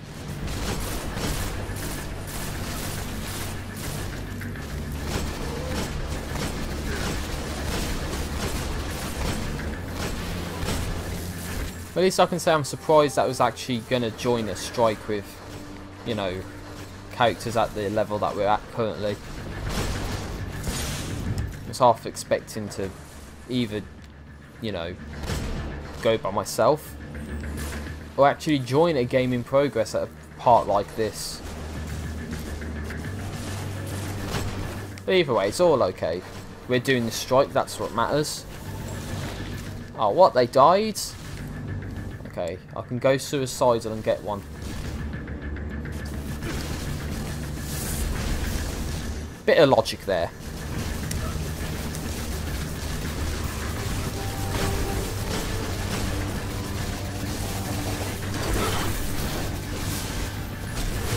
At least I can say I'm surprised that was actually going to join a strike with, characters at the level that we're at currently. I was half expecting to either, go by myself or actually join a game in progress at a part like this. But either way, it's all okay. We're doing the strike, that's what matters. Oh, what? They died? Okay, I can go suicidal and get one. Bit of logic there.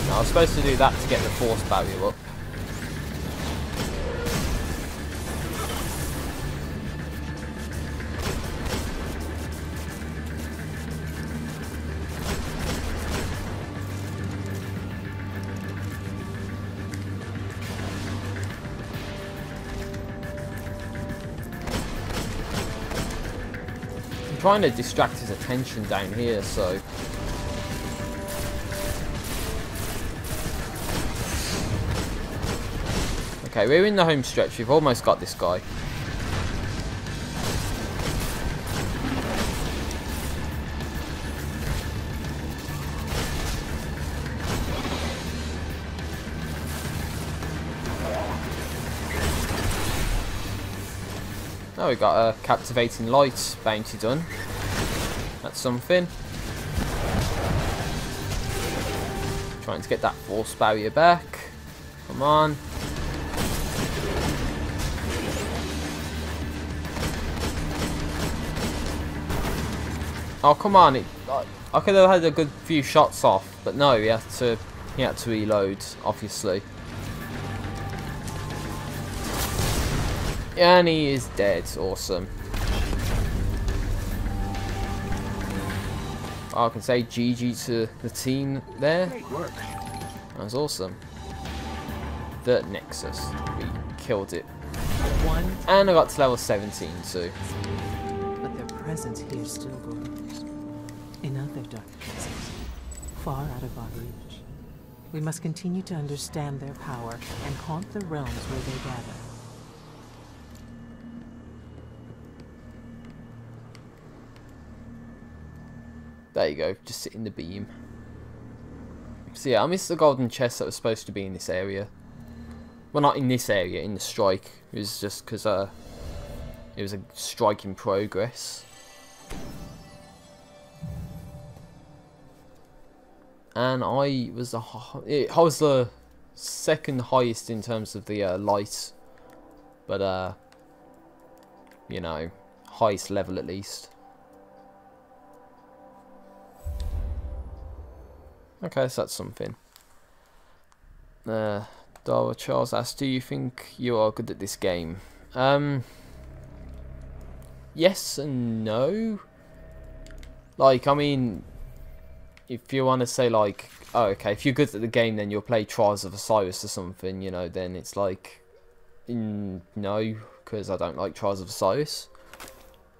No, I was supposed to do that to get the force barrier up. Trying to distract his attention down here, so okay, we're in the home stretch. We've almost got this guy. Oh, we got a captivating light bounty done. That's something. Trying to get that force barrier back. Come on. Oh, come on. I could have had a good few shots off, but no, he had to reload, obviously. And he is dead. Awesome. I can say GG to the team there. That was awesome. The Nexus. We killed it. And I got to level 17 too. But their presence here still grows. In other dark places, far out of our reach. We must continue to understand their power and haunt the realms where they gather. There you go, just sit in the beam. So yeah, I missed the golden chest that was supposed to be in this area. Well, not in this area, in the strike. It was just because it was a strike in progress. And I was the second highest in terms of the light, but you know, highest level at least. Okay, so that's something. Darwin Charles asks, do you think you are good at this game? Yes and no. Like, I mean, if you want to say like, oh, okay, if you're good at the game, then you'll play Trials of Osiris or something, you know, then it's like, no, because I don't like Trials of Osiris.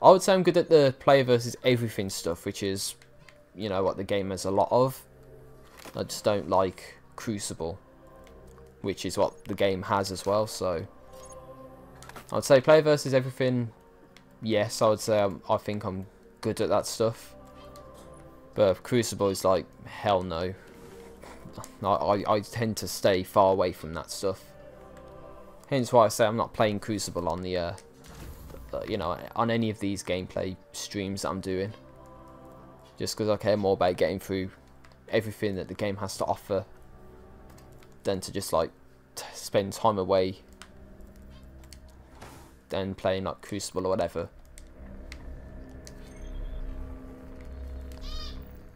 I would say I'm good at the player versus everything stuff, which is, you know, what the game has a lot of. I just don't like Crucible, which is what the game has as well, so I would say player versus everything, yes, I would say I think I'm good at that stuff. But Crucible is like, hell no. I tend to stay far away from that stuff. Hence why I say I'm not playing Crucible on the, you know, on any of these gameplay streams that I'm doing. Just because I care more about getting through everything that the game has to offer than to just like spend time away than playing like Crucible or whatever.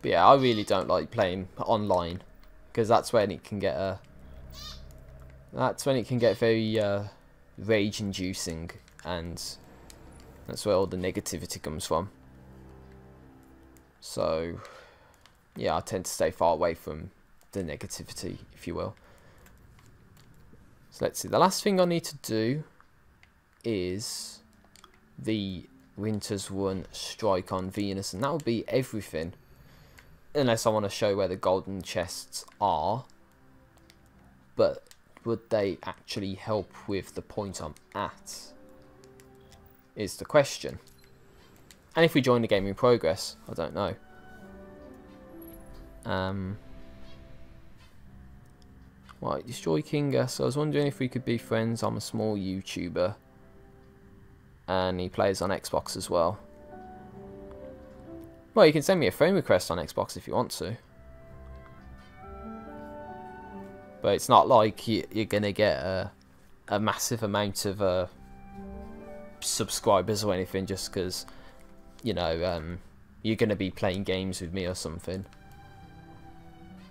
But yeah, I really don't like playing online because that's when it can get very rage inducing, and that's where all the negativity comes from. So yeah, I tend to stay far away from the negativity, if you will. So let's see, the last thing I need to do is the Winter's Run strike on Venus, and that will be everything. Unless I want to show where the golden chests are. But would they actually help with the point I'm at? Is the question. And if we join the game in progress, I don't know. Right, Destroy Kinga. So I was wondering if we could be friends. I'm a small YouTuber. And he plays on Xbox as well. Well, you can send me a friend request on Xbox if you want to. But it's not like you're going to get a massive amount of subscribers or anything just because, you know, you're going to be playing games with me or something.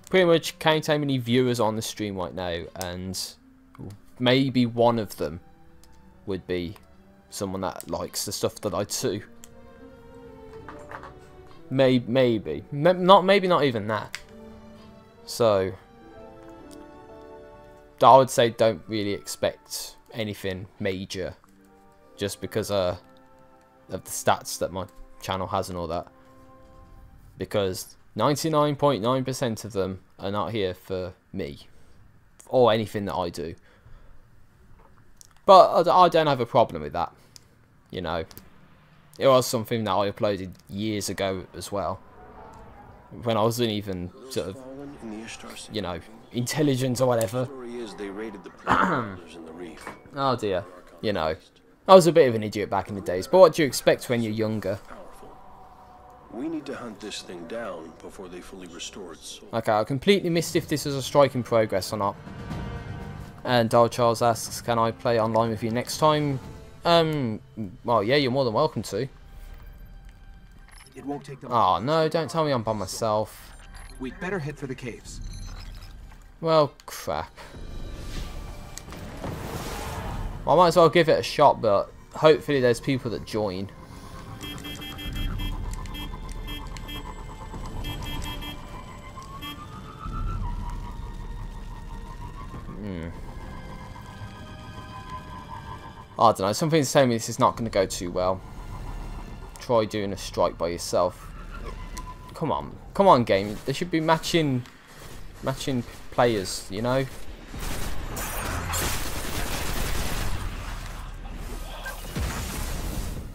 Pretty much count how many viewers on the stream right now, and maybe one of them would be someone that likes the stuff that I do. Maybe not even that. So I would say don't really expect anything major, just because of the stats that my channel has and all that. Because 99.9% of them are not here for me or anything that I do. But I don't have a problem with that, you know. It was something that I uploaded years ago as well, when I wasn't even sort of, you know, intelligent or whatever. Oh dear, you know, I was a bit of an idiot back in the days, but what do you expect when you're younger? We need to hunt this thing down before they fully restore its soul. Okay, I completely missed if this is a strike in progress or not. And Darl Charles asks, can I play online with you next time? Well, yeah, you're more than welcome to. It won't take them. Oh, no, don't tell me I'm by myself. We'd better head for the caves. Well, crap. Well, I might as well give it a shot, but hopefully there's people that join. I don't know, something's telling me this is not going to go too well. Try doing a strike by yourself. Come on game, there should be matching players, you know?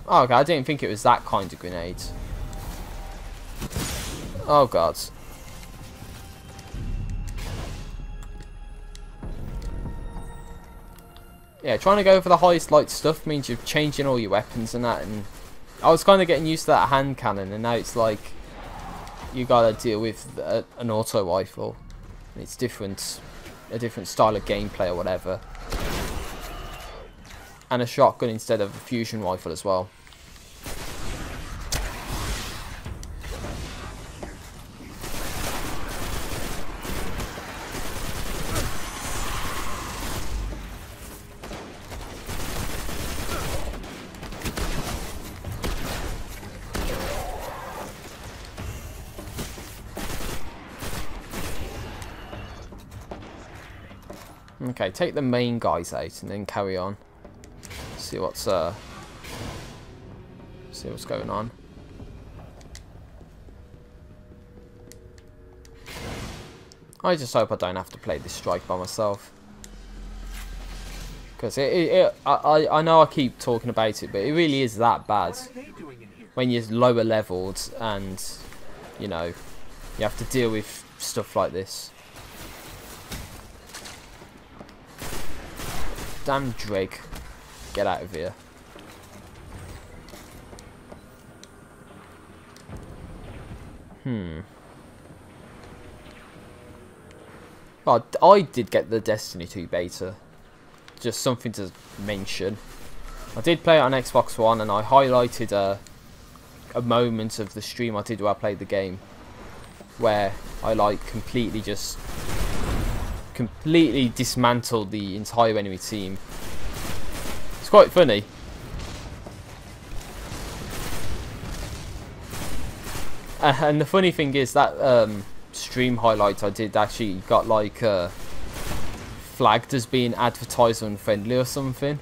Oh, okay, I didn't think it was that kind of grenade. Oh god. Yeah, trying to go for the highest light stuff means you're changing all your weapons and that, and I was kind of getting used to that hand cannon, and now it's like you gotta deal with an auto rifle. It's different a different style of gameplay or whatever. And a shotgun instead of a fusion rifle as well. Okay, take the main guys out and then carry on. See what's going on. I just hope I don't have to play this strike by myself, because I know I keep talking about it, but it really is that bad when you're lower leveled and you know you have to deal with stuff like this. Damn Drake, get out of here. Well, I did get the Destiny 2 beta. Just something to mention. I did play it on Xbox One, and I highlighted a moment of the stream I did where I played the game, where I like completely dismantled the entire enemy team. It's quite funny. And the funny thing is that stream highlight I did actually got like flagged as being advertiser unfriendly or something.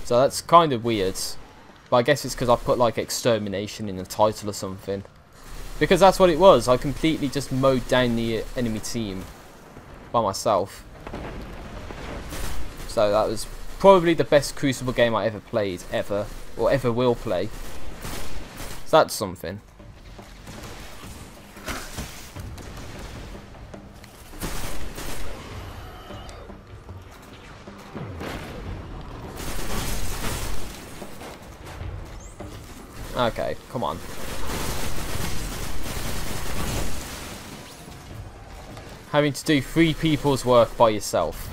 So that's kind of weird. But I guess it's because I put like extermination in the title or something. Because that's what it was. I completely just mowed down the enemy team by myself. So that was probably the best Crucible game I ever played, ever, or ever will play. So that's something. Okay, come on. Having to do 3 people's work by yourself.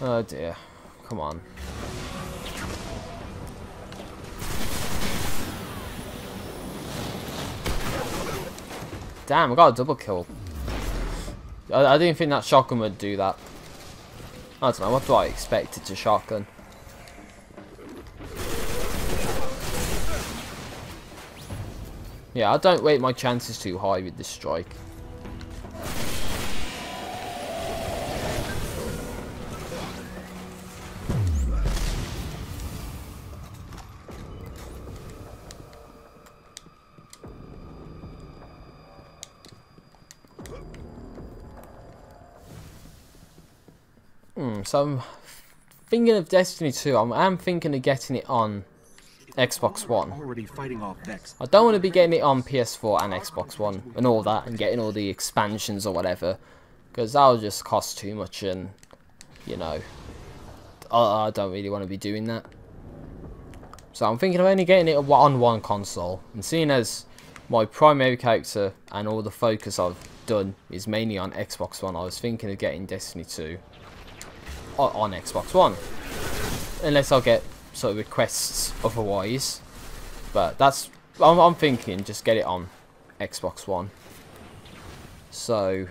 Oh dear. Come on. Damn, I got a double kill. I didn't think that shotgun would do that. I don't know, what do I expect? It's a shotgun. Yeah, I don't rate my chances too high with this strike. So I'm thinking of Destiny 2. I'm thinking of getting it on Xbox One. I don't want to be getting it on PS4 and Xbox One and all that, and getting all the expansions or whatever, because that'll just cost too much, and you know, I don't really want to be doing that. So I'm thinking of only getting it on one console, and seeing as my primary character and all the focus I've done is mainly on Xbox One, I was thinking of getting Destiny 2 on Xbox One, unless I'll get sort of requests otherwise. But that's I'm thinking just get it on Xbox One. So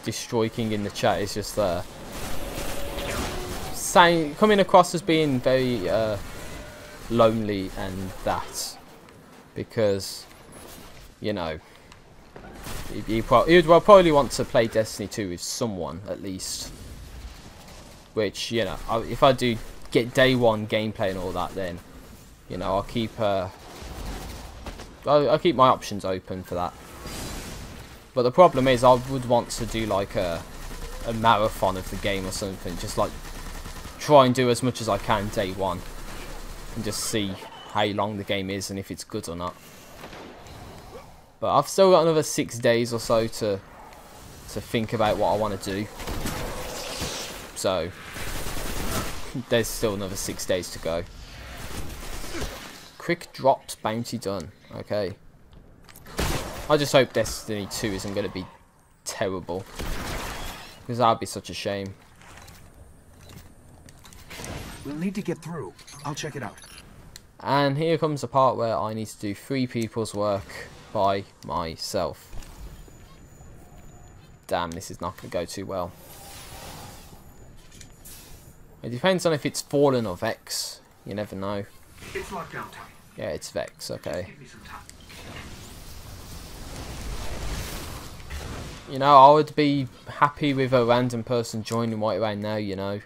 Destroy King in the chat is just saying, coming across as being very lonely and that, because you know you would probably want to play Destiny 2 with someone at least. Which, you know, if I do get day one gameplay and all that, then, you know, I'll keep my options open for that. But the problem is, I would want to do like a marathon of the game or something, just like try and do as much as I can day one, and just see how long the game is and if it's good or not. But I've still got another 6 days or so to think about what I want to do. So there's still another 6 days to go. Quick drops bounty done. Okay. I just hope Destiny 2 isn't going to be terrible, because that would be such a shame. We'll need to get through. I'll check it out. And here comes the part where I need to do 3 people's work by myself. Damn, this is not going to go too well. It depends on if it's Fallen or Vex. You never know. It's lockdown time. Yeah, it's Vex, okay. Give me some time. You know, I would be happy with a random person joining right around now, you know.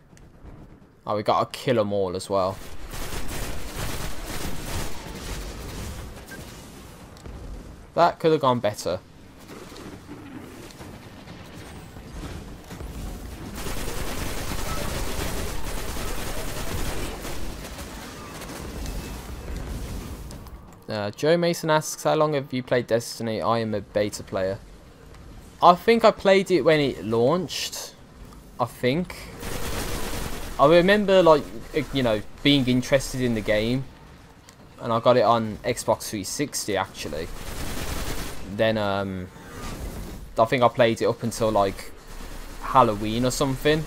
Oh, we got to kill them all as well. That could have gone better. Joe Mason asks, how long have you played Destiny? I am a beta player. I think I played it when it launched. I think. I remember, like, you know, being interested in the game. And I got it on Xbox 360, actually. Then, I think I played it up until, like, Halloween or something.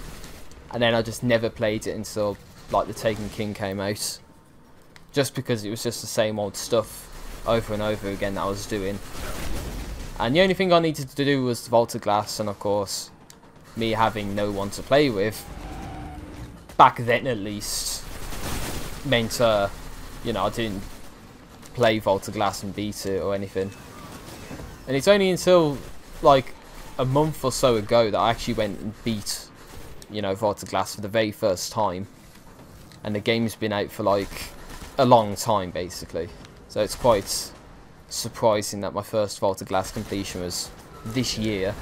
And then I just never played it until, like, The Taken King came out. Just because it was just the same old stuff over and over again that I was doing. And the only thing I needed to do was Vault of Glass, and of course, me having no one to play with, back then at least, meant, you know, I didn't play Vault of Glass and beat it or anything. And it's only until, like, a month or so ago that I actually went and beat, you know, Vault of Glass for the very first time. And the game's been out for, like, a long time, basically. So it's quite surprising that my first Vault of Glass completion was this year.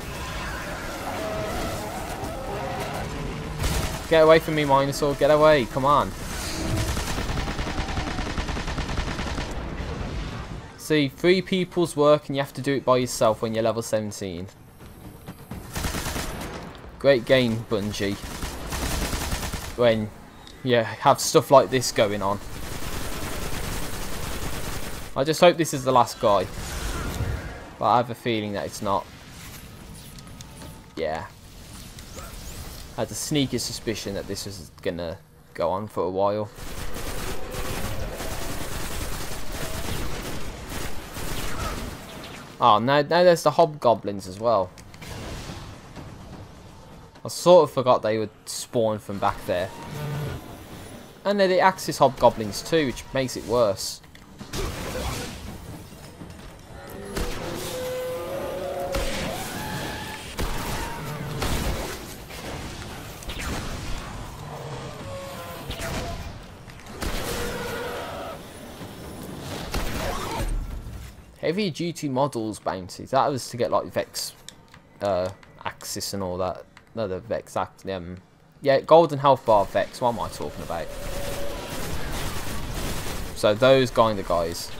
Get away from me, Minosaur, get away, come on. See, 3 people's work and you have to do it by yourself when you're level 17. Great game, Bungie. When you have stuff like this going on. I just hope this is the last guy. But I have a feeling that it's not. Yeah. I had a sneaky suspicion that this was gonna go on for a while. Oh, now there's the hobgoblins as well. I sort of forgot they would spawn from back there. And they're the Axis hobgoblins too, which makes it worse. Heavy duty models bounties. That was to get like Vex Axis and all that. No, the Vex yeah, golden health bar Vex. What am I talking about? So those kind of guys.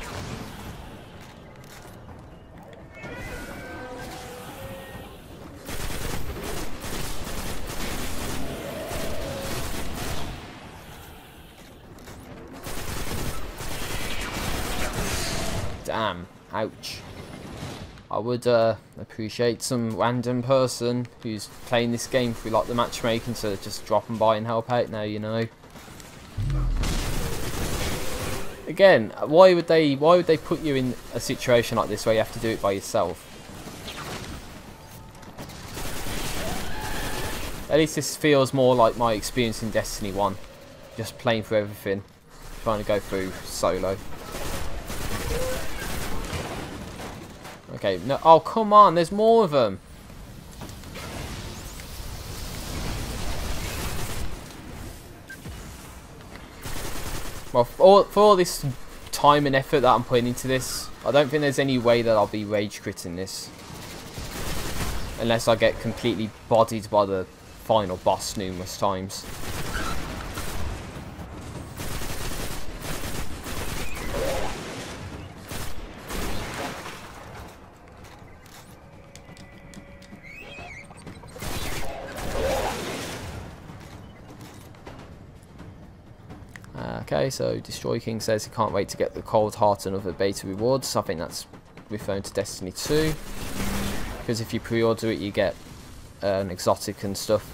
Damn. Ouch. I would appreciate some random person who's playing this game through like the matchmaking to just drop and by and help out now, you know. Again, why would they put you in a situation like this where you have to do it by yourself? At least this feels more like my experience in Destiny 1. Just playing through everything, trying to go through solo. Okay, no, oh come on, there's more of them. Well, for all this time and effort that I'm putting into this, I don't think there's any way that I'll be rage critting this. Unless I get completely bodied by the final boss numerous times. Okay, so Destroy King says he can't wait to get the Cold Heart and other beta rewards. I think that's referring to Destiny 2. Because if you pre-order it, you get an exotic and stuff.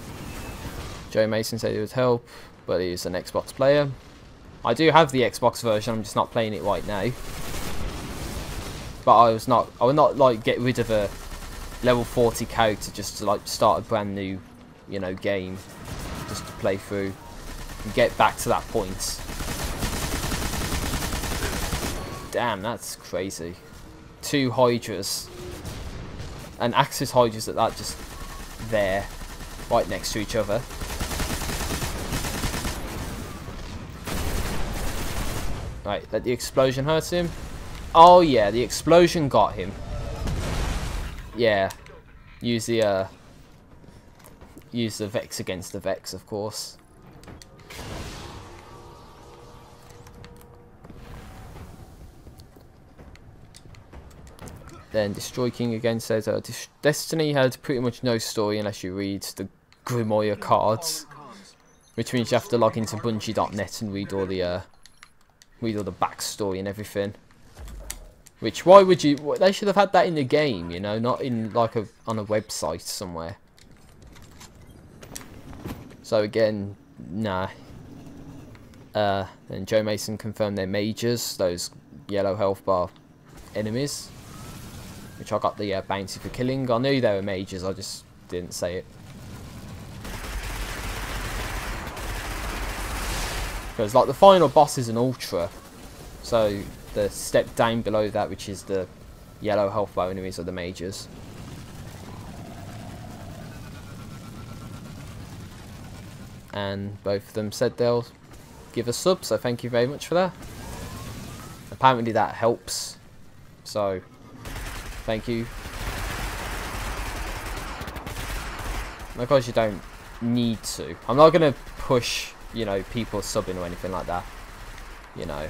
Joe Mason said it would help, but he's an Xbox player. I do have the Xbox version, I'm just not playing it right now. But I would not like get rid of a level 40 character just to like start a brand new, you know, game just to play through and get back to that point. Damn, that's crazy. 2 Hydras and Axis Hydras at that, just there, right next to each other. Right, let the explosion hurt him. Oh yeah, the explosion got him. Yeah, use the Vex against the Vex, of course. Then Destroy King again says Destiny had pretty much no story unless you read the Grimoire cards, which means you have to log into Bungie.net and read all the backstory and everything. Which, why would you? They should have had that in the game, you know, not in like on a website somewhere. So again, nah. Then Joe Mason confirmed they're mages, those yellow health bar enemies, which I got the bounty for killing. I knew they were mages, I just didn't say it. Because like the final boss is an ultra, so the step down below that, which is the yellow health bar enemies, are the mages. And both of them said they'll give a sub, so thank you very much for that. Apparently that helps, so thank you. Because you don't need to. I'm not going to push, you know, people subbing or anything like that. You know,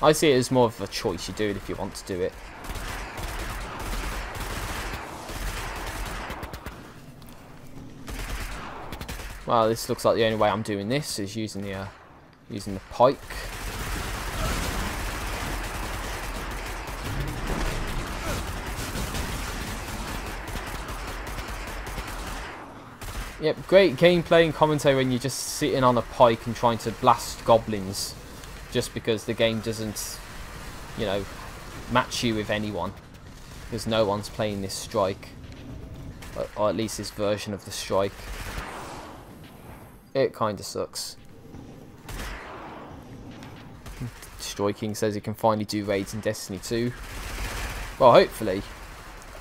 I see it as more of a choice. You do it if you want to do it. Well, this looks like the only way I'm doing this is using the pike. Yep, great gameplay and commentary when you're just sitting on a pike and trying to blast goblins, just because the game doesn't, you know, match you with anyone, because no one's playing this strike, or at least this version of the strike. It kinda sucks. Destroy King says he can finally do raids in Destiny 2. Well, hopefully.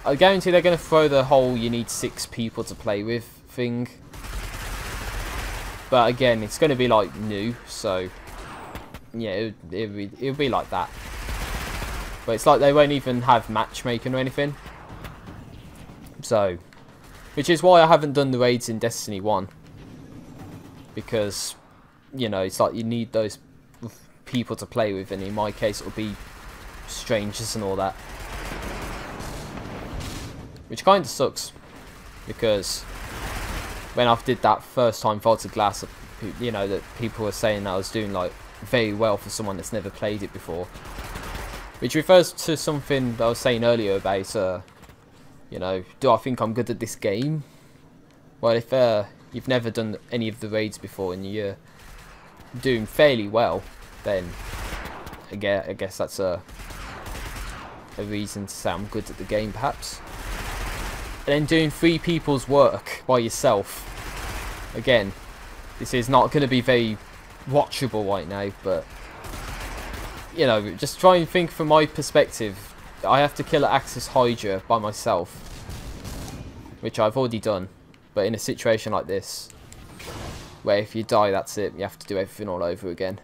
I guarantee they're going to throw the whole you need 6 people to play with thing. But again, it's going to be like new, so yeah, it'll be like that. But it's like they won't even have matchmaking or anything. So, which is why I haven't done the raids in Destiny 1. Because, you know, it's like you need those people to play with, and in my case it'll be strangers and all that. Which kind of sucks, because when I did that first time Vaulted Glass, you know, that people were saying that I was doing like very well for someone that's never played it before. Which refers to something that I was saying earlier about, you know, do I think I'm good at this game? Well, if you've never done any of the raids before and you're doing fairly well, then again, I guess that's a reason to say I'm good at the game, perhaps. And then doing 3 people's work by yourself. Again, this is not going to be very watchable right now, but you know, just try and think from my perspective. I have to kill an Axis Hydra by myself, which I've already done. But in a situation like this, where if you die, that's it. You have to do everything all over again.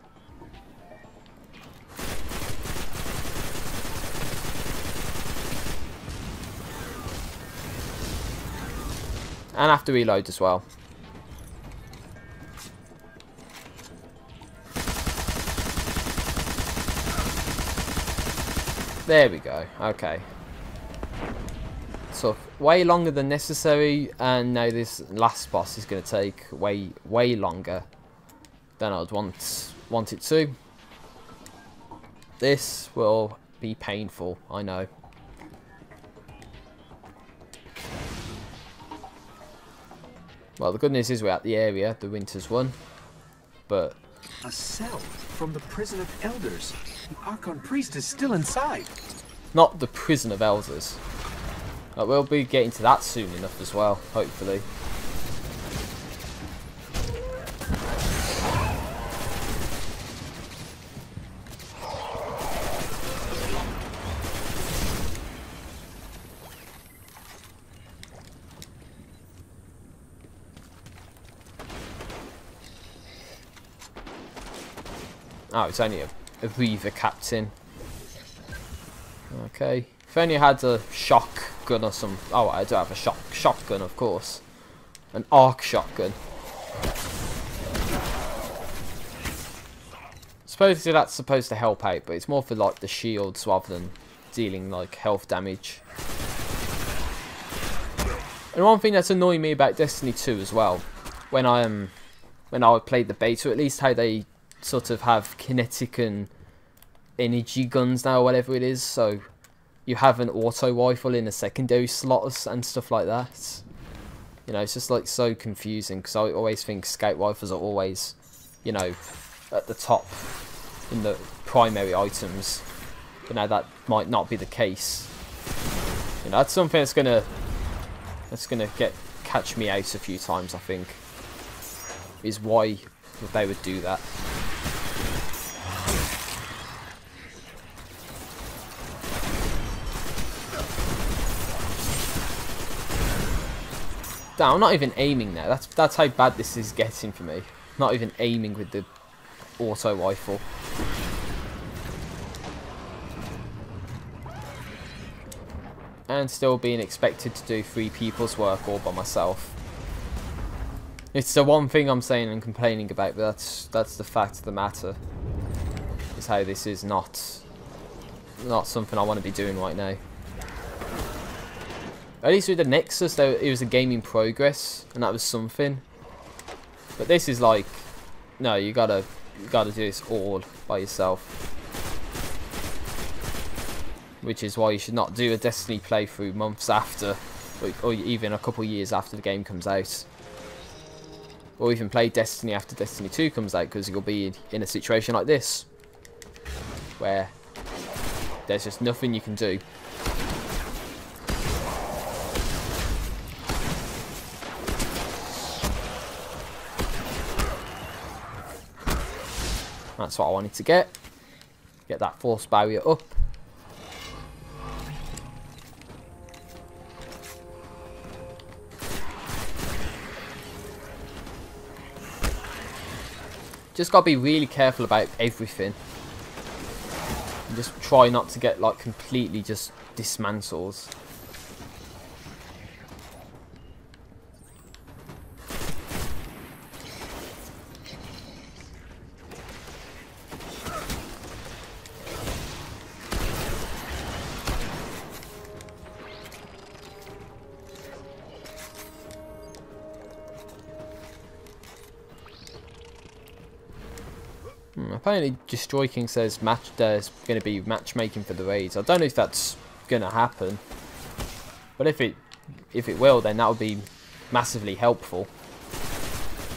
And have to reload as well. There we go. Okay. So way longer than necessary, and now this last boss is going to take way longer. than I'd want it to. This will be painful, I know. Well, the good news is we're at the area, the winter's one, but... A cell from the prison of elders. The Archon priest is still inside. Not the prison of elders. We'll be getting to that soon enough as well, hopefully. Oh, it's only a Reaver captain. Okay. If only I had a shotgun or some... Oh, I do have a shotgun, of course. An arc shotgun. Supposedly that's supposed to help out, but it's more for like the shields rather than dealing like health damage. And one thing that's annoying me about Destiny 2 as well, when I played the beta, at least how they sort of have kinetic and energy guns now, or whatever it is, so you have an auto rifle in a secondary slot and stuff like that. You know, it's just like so confusing, because I always think scout rifles are always, you know, at the top in the primary items, but now that might not be the case. You know, that's something that's gonna catch me out a few times, I think, is why they would do that. Damn, I'm not even aiming now. That's how bad this is getting for me. Not even aiming with the auto rifle. And still being expected to do 3 people's work all by myself. It's the one thing I'm saying and complaining about, but that's the fact of the matter. Is how this is not something I want to be doing right now. At least with the Nexus, it was a game in progress, and that was something. But this is like, no, you gotta do this all by yourself. Which is why you should not do a Destiny playthrough months after, or even a couple years after the game comes out. Or even play Destiny after Destiny 2 comes out, because you'll be in a situation like this, where there's just nothing you can do. That's what I wanted to get. Get that force barrier up. Just gotta be really careful about everything. And just try not to get like completely just dismantled. Apparently Destroy King says there's going to be matchmaking for the raids. I don't know if that's going to happen, but if it will, then that would be massively helpful.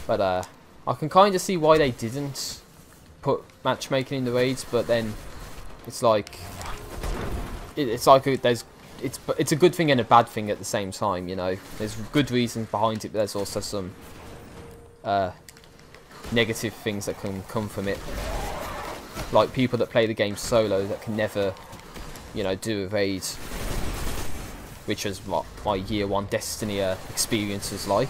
But I can kind of see why they didn't put matchmaking in the raids, but then it's like it's a good thing and a bad thing at the same time, you know. There's good reasons behind it, but there's also some negative things that can come from it, like people that play the game solo that can never, you know, do a raid, which is what my year 1 Destiny experience was like.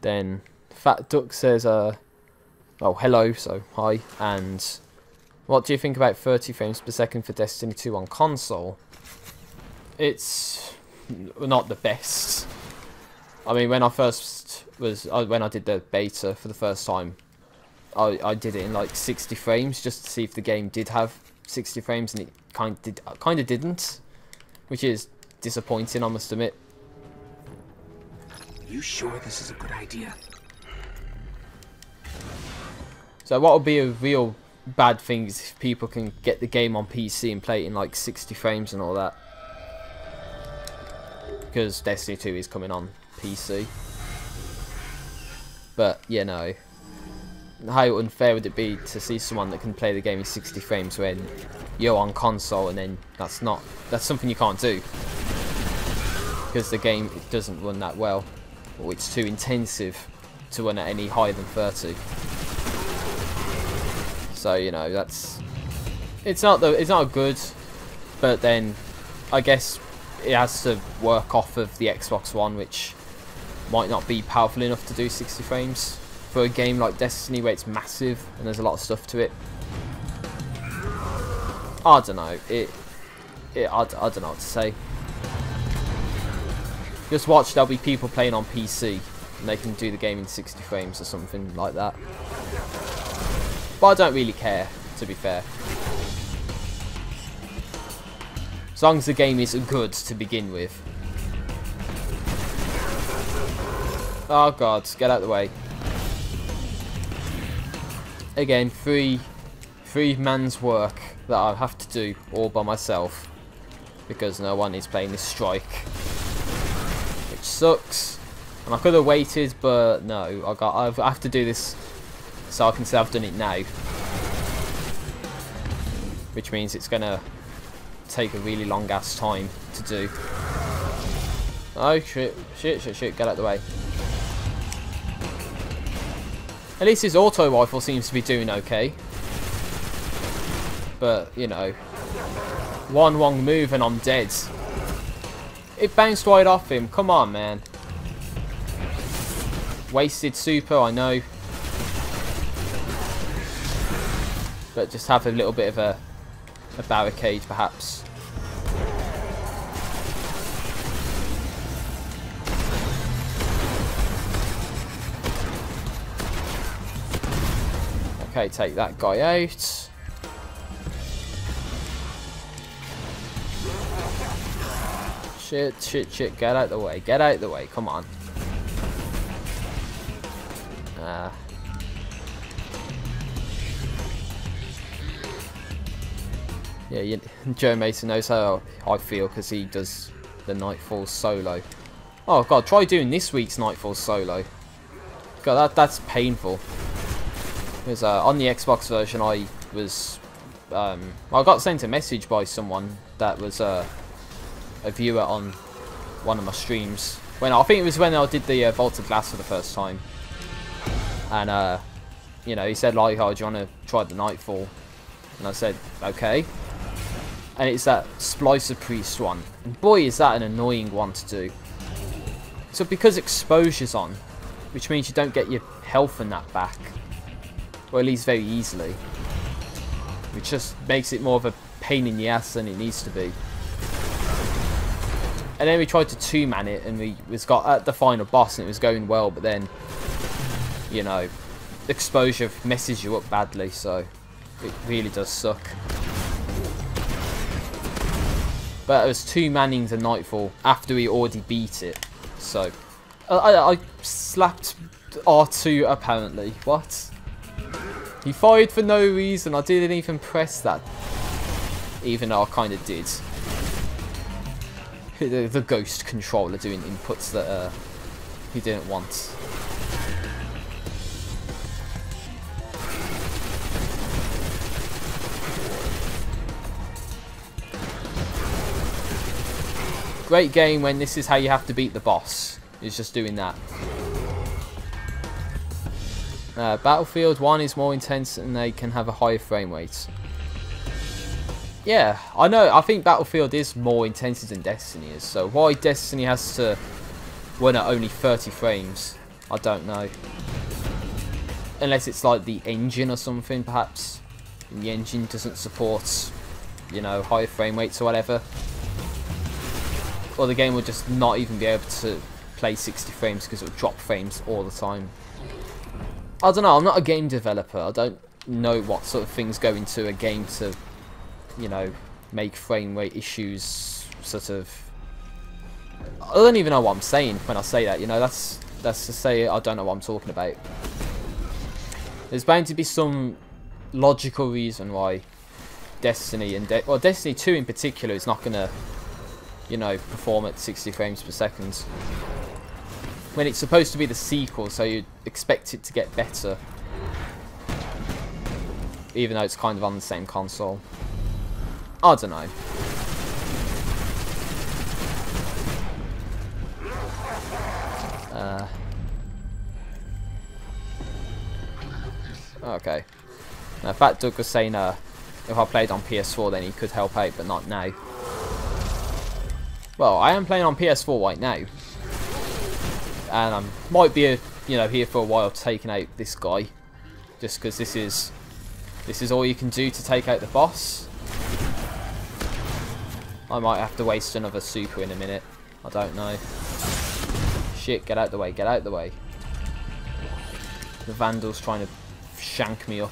Then Fat Duck says oh hello, so hi, and what do you think about 30 frames per second for Destiny 2 on console? It's not the best. I mean, when I did the beta for the first time, I did it in like 60 frames just to see if the game did have 60 frames, and it kind of didn't. which is disappointing, I must admit. You sure this is a good idea? So what would be a real bad thing is if people can get the game on PC and play it in like 60 frames and all that. Because Destiny 2 is coming on PC. But, you know, how unfair would it be to see someone that can play the game in 60 frames when you're on console, and then that's something you can't do. Because the game doesn't run that well, or it's too intensive to run at any higher than 30. So, you know, it's not good, but then I guess it has to work off of the Xbox One, which might not be powerful enough to do 60 frames for a game like Destiny where it's massive and there's a lot of stuff to it. I don't know. I don't know what to say. Just watch, there'll be people playing on PC and they can do the game in 60 frames or something like that. But I don't really care, to be fair. As long as the game is good to begin with. Oh god, get out of the way. Again, three man's work that I have to do all by myself. Because no one is playing this strike. Which sucks. And I could have waited, but no. I have to do this so I can say I've done it now. Which means it's going to take a really long ass time to do. Oh shit, get out of the way. At least his auto rifle seems to be doing okay. But, you know, one wrong move and I'm dead. It bounced right off him. Come on, man. Wasted super, I know. But just have a little bit of a barricade, perhaps. Okay, take that guy out. Shit, get out the way, come on. Yeah, Joe Mason knows how I feel because he does the Nightfall solo. Oh god, try doing this week's Nightfall solo. God, that's painful. Because on the Xbox version, I was, I got sent a message by someone that was a viewer on one of my streams. I think it was when I did the Vaulted Glass for the first time, and you know, he said like, "Oh, do you want to try the Nightfall?" And I said, "Okay." And it's that Splicer Priest one, and boy, is that an annoying one to do. So because exposure's on, which means you don't get your health and that back. Or at least very easily. Which just makes it more of a pain in the ass than it needs to be. And then we tried to two-man it, and we got at the final boss, and it was going well, but then, you know, exposure messes you up badly, so it really does suck. But it was two-manning the Nightfall after we already beat it, so I slapped R2 apparently. What? He fired for no reason. I didn't even press that. Even though I kind of did. The ghost controller doing inputs that he didn't want. Great game when this is how you have to beat the boss. It's just doing that. Battlefield 1 is more intense and they can have a higher frame rate. Yeah, I know. I think Battlefield is more intense than Destiny is. So why Destiny has to run at only 30 frames, I don't know. Unless it's like the engine or something, perhaps. And the engine doesn't support, you know, higher frame rates or whatever. Or the game will just not even be able to play 60 frames because it will drop frames all the time. I don't know, I'm not a game developer. I don't know what sort of things go into a game to, you know, make frame rate issues sort of... I don't even know what I'm saying when I say that, you know, that's to say I don't know what I'm talking about. There's bound to be some logical reason why Destiny and well, Destiny 2 in particular is not gonna, you know, perform at 60 frames per second when it's supposed to be the sequel, so you'd expect it to get better, even though it's kind of on the same console. I don't know. Okay. Now, Fat Doug was saying if I played on PS4 then he could help out, but not now. Well, I am playing on PS4 right now. And I might be, you know, here for a while taking out this guy. Just because this is all you can do to take out the boss. I might have to waste another super in a minute. I don't know. Shit, get out the way, get out the way. The Vandal's trying to shank me up.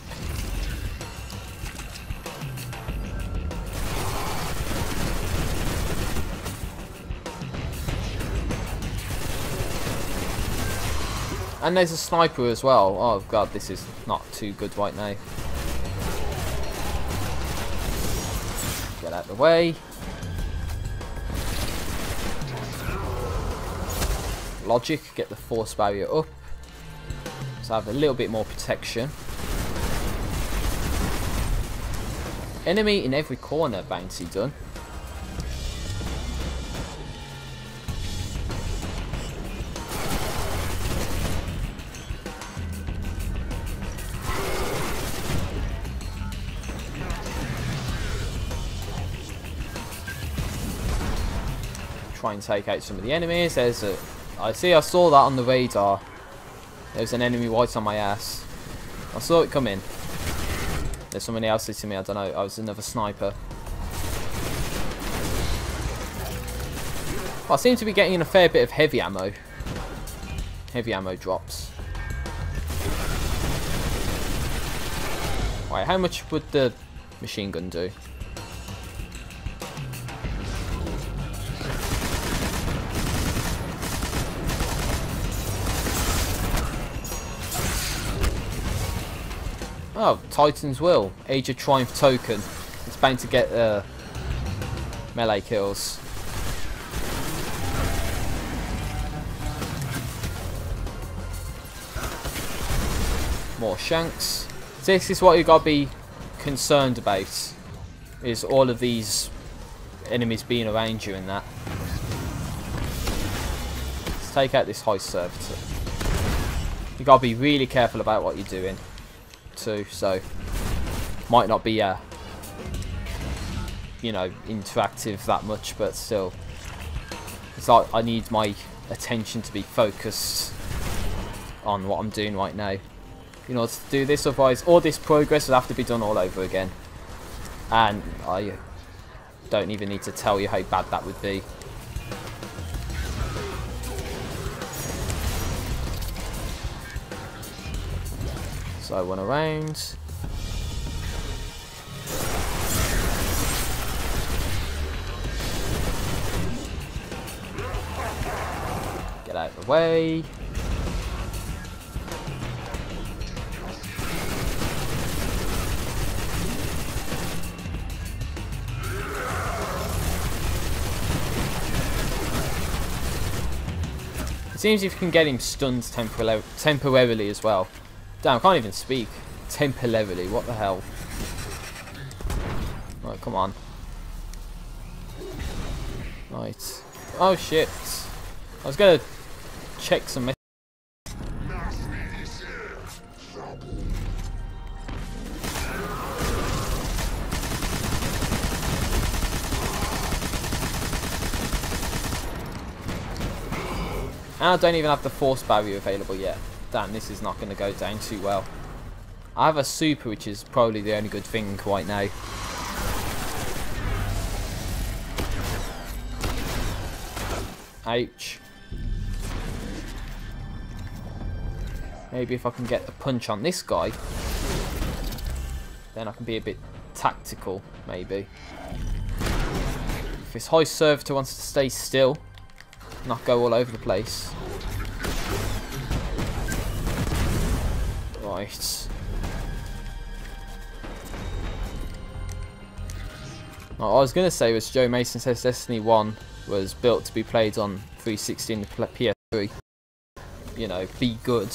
And there's a sniper as well. Oh god, this is not too good right now. Get out the way. Logic, get the force barrier up. So I have a little bit more protection. Enemy in every corner, bouncy done. Try and take out some of the enemies. There's a... I saw that on the radar. There's an enemy right on my ass. I saw it come in. There's somebody else hitting me, I don't know. I was another sniper. Well, I seem to be getting a fair bit of heavy ammo. Heavy ammo drops. Right, how much would the machine gun do? Oh, Titan's Will. Age of Triumph token. It's bound to get melee kills. More shanks. This is what you got to be concerned about. Is all of these enemies being around you and that. Let's take out this high servitor. You got to be really careful about what you're doing. Too, so might not be you know, interactive that much, but still it's like I need my attention to be focused on what I'm doing right now in order to do this, otherwise all this progress will have to be done all over again, and I don't even need to tell you how bad that would be. So I went around. Get out of the way. It seems if you can get him stunned temporarily as well. Damn, I can't even speak. Temporarily, what the hell? Right, come on. Right. Oh shit. I was gonna check some messages. And I don't even have the force barrier available yet. Damn, this is not going to go down too well. I have a super, which is probably the only good thing right now. Ouch. Maybe if I can get the punch on this guy, then I can be a bit tactical, maybe. this high servitor wants to stay still, not go all over the place. Right. What I was going to say was Joe Mason says Destiny 1 was built to be played on 360 and PS3. You know, be good.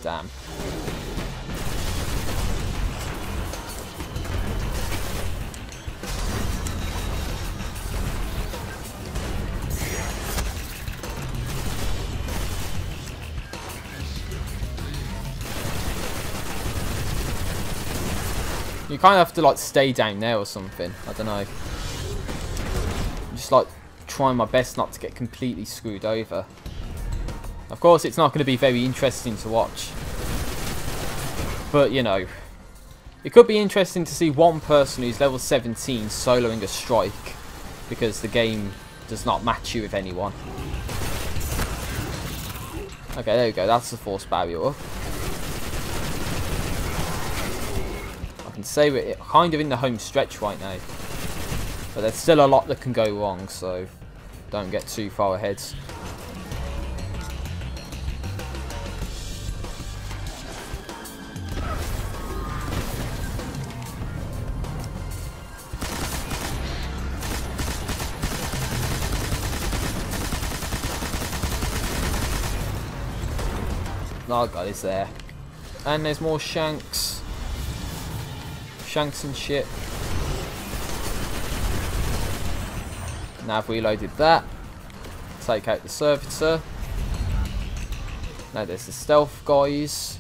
Damn. You kind of have to like stay down there or something. I don't know. I'm just like trying my best not to get completely screwed over. Of course, it's not going to be very interesting to watch. But, you know, it could be interesting to see one person who's level 17 soloing a strike because the game does not match you with anyone. Okay, there we go. That's the force barrier up. I can say we're kind of in the home stretch right now. But there's still a lot that can go wrong, so don't get too far ahead. Oh god, it's there. And there's more shanks. Shanks and shit. Now I've reloaded that. Take out the servitor. Now there's the stealth guys.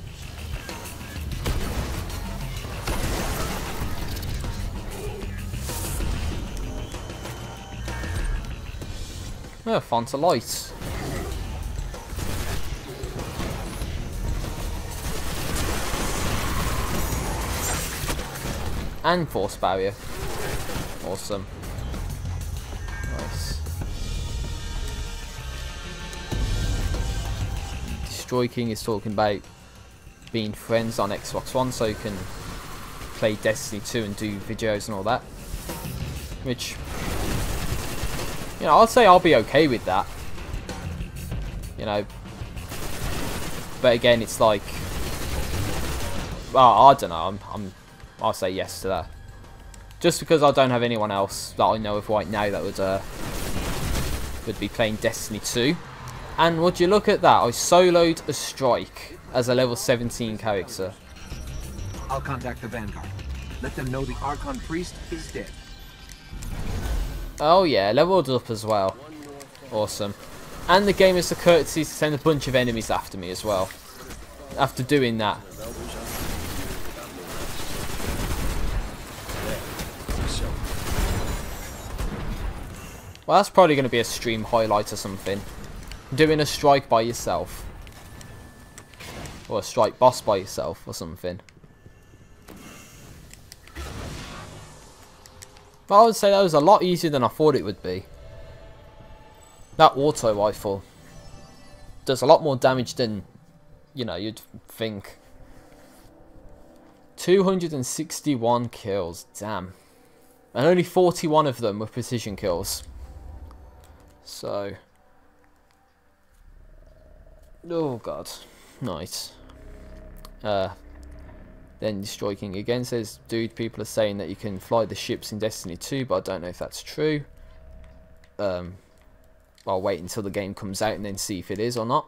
Oh, font of light. And force barrier. Awesome. Nice. Destroy King is talking about being friends on Xbox One so you can play Destiny 2 and do videos and all that. Which, you know, I'd say I'll be okay with that. You know. But again, it's like, well, I don't know, I'll say yes to that. Just because I don't have anyone else that I know of right now that would be playing Destiny 2. And would you look at that, I soloed a strike as a level 17 character. I'll contact the Vanguard. Let them know the Archon Priest is dead. Oh yeah, leveled up as well. Awesome. And the game has the courtesy to send a bunch of enemies after me as well. After doing that. Well, that's probably going to be a stream highlight or something. Doing a strike by yourself. Or a strike boss by yourself or something. But I would say that was a lot easier than I thought it would be. That auto rifle does a lot more damage than, you know, you'd think. 261 kills, damn. And only 41 of them were precision kills. So, oh god, nice. Then Destroy King again says, dude, people are saying that you can fly the ships in Destiny 2, but I don't know if that's true. I'll wait until the game comes out and then see if it is or not.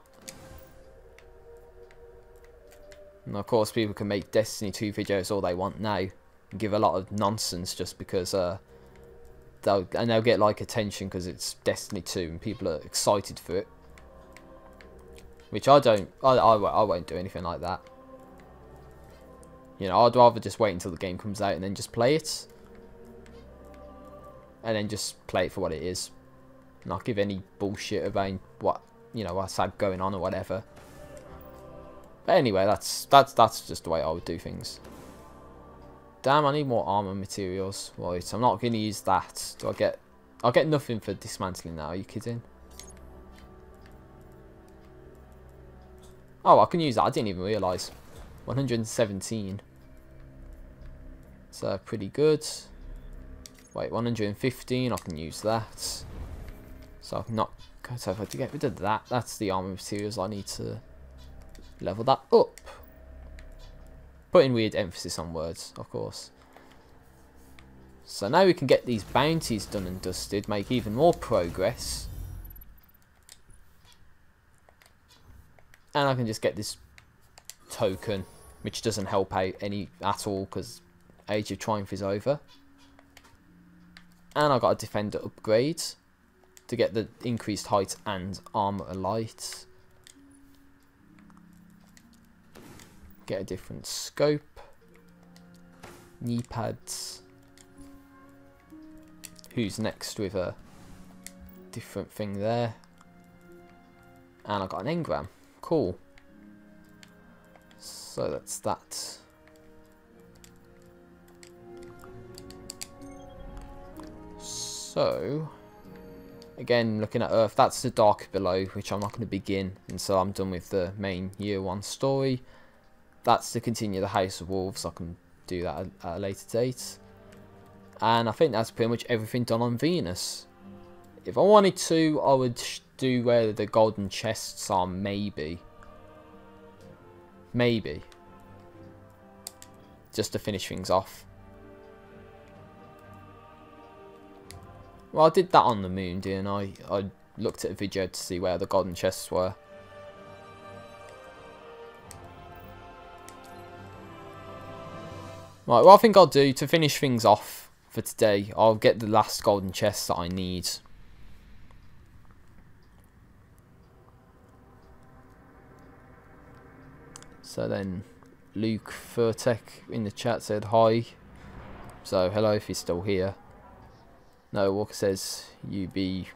And of course, people can make Destiny 2 videos all they want now and give a lot of nonsense just because they'll get like attention because it's Destiny 2 and people are excited for it. Which I won't do anything like that. You know, I'd rather just wait until the game comes out and then just play it. And then just play it for what it is. Not give any bullshit about what, you know, what's going on or whatever. But anyway, that's just the way I would do things. Damn, I need more armor materials. Right, I'm not going to use that. I'll get nothing for dismantling now. Are you kidding? Oh, I can use that. I didn't even realise. 117. So pretty good. Wait, 115. I can use that. So I've not. So if I get rid of that, that's the armor materials I need to level that up. Putting weird emphasis on words, of course. So now we can get these bounties done and dusted, make even more progress. And I can just get this token, which doesn't help out any at all because Age of Triumph is over. And I got a defender upgrade to get the increased height and armor light. Get a different scope. Knee pads. Who's next with a different thing there? And I got an engram. Cool. So that's that. So again, looking at Earth, that's the dark below, which I'm not going to begin until I'm done with the main year 1 story. That's to continue the House of Wolves. I can do that at a later date. And I think that's pretty much everything done on Venus. If I wanted to, I would do where the golden chests are, maybe. Maybe. Just to finish things off. Well, I did that on the moon, didn't I? I looked at a video to see where the golden chests were. Right, what I think I'll do to finish things off for today, I'll get the last golden chest that I need. So then, Luke Furtek in the chat said hi. So hello if you're still here. No, Walker says you be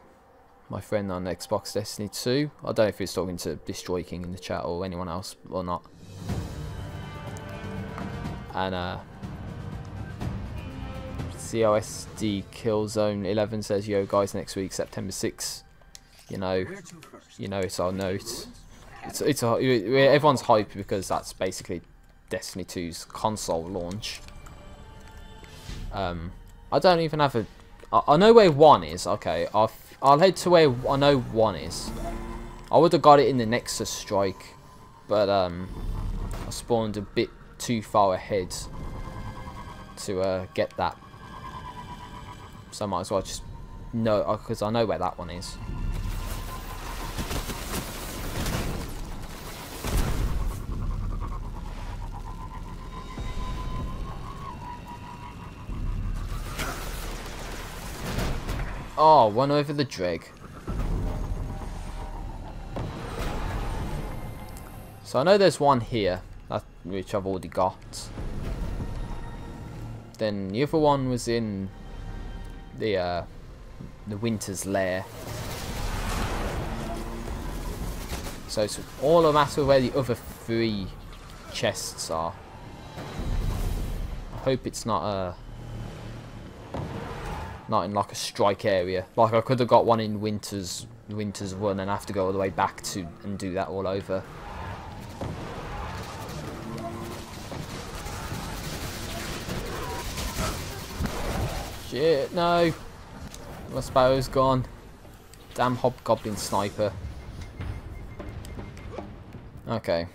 my friend on Xbox Destiny 2. I don't know if he's talking to Destroy King in the chat or anyone else or not. And COSD Killzone 11 says, yo guys, next week September 6th. You know it's our note. Everyone's hyped because that's basically Destiny 2's console launch. I don't even have a. I know where 1 is. Okay, I'll head to where I know 1 is. I would have got it in the Nexus strike, but I spawned a bit too far ahead to get that. So I might as well just know, because I know where that one is. Oh, one over the dreg. So I know there's one here, which I've already got. Then the other one was in the Winter's Lair. So it's all a matter of where the other 3 chests are. I hope it's not in like a strike area. Like I could have got one in Winter's Run and have to go all the way back to and do that all over. Shit, no. My sparrow's gone. Damn hobgoblin sniper. Okay.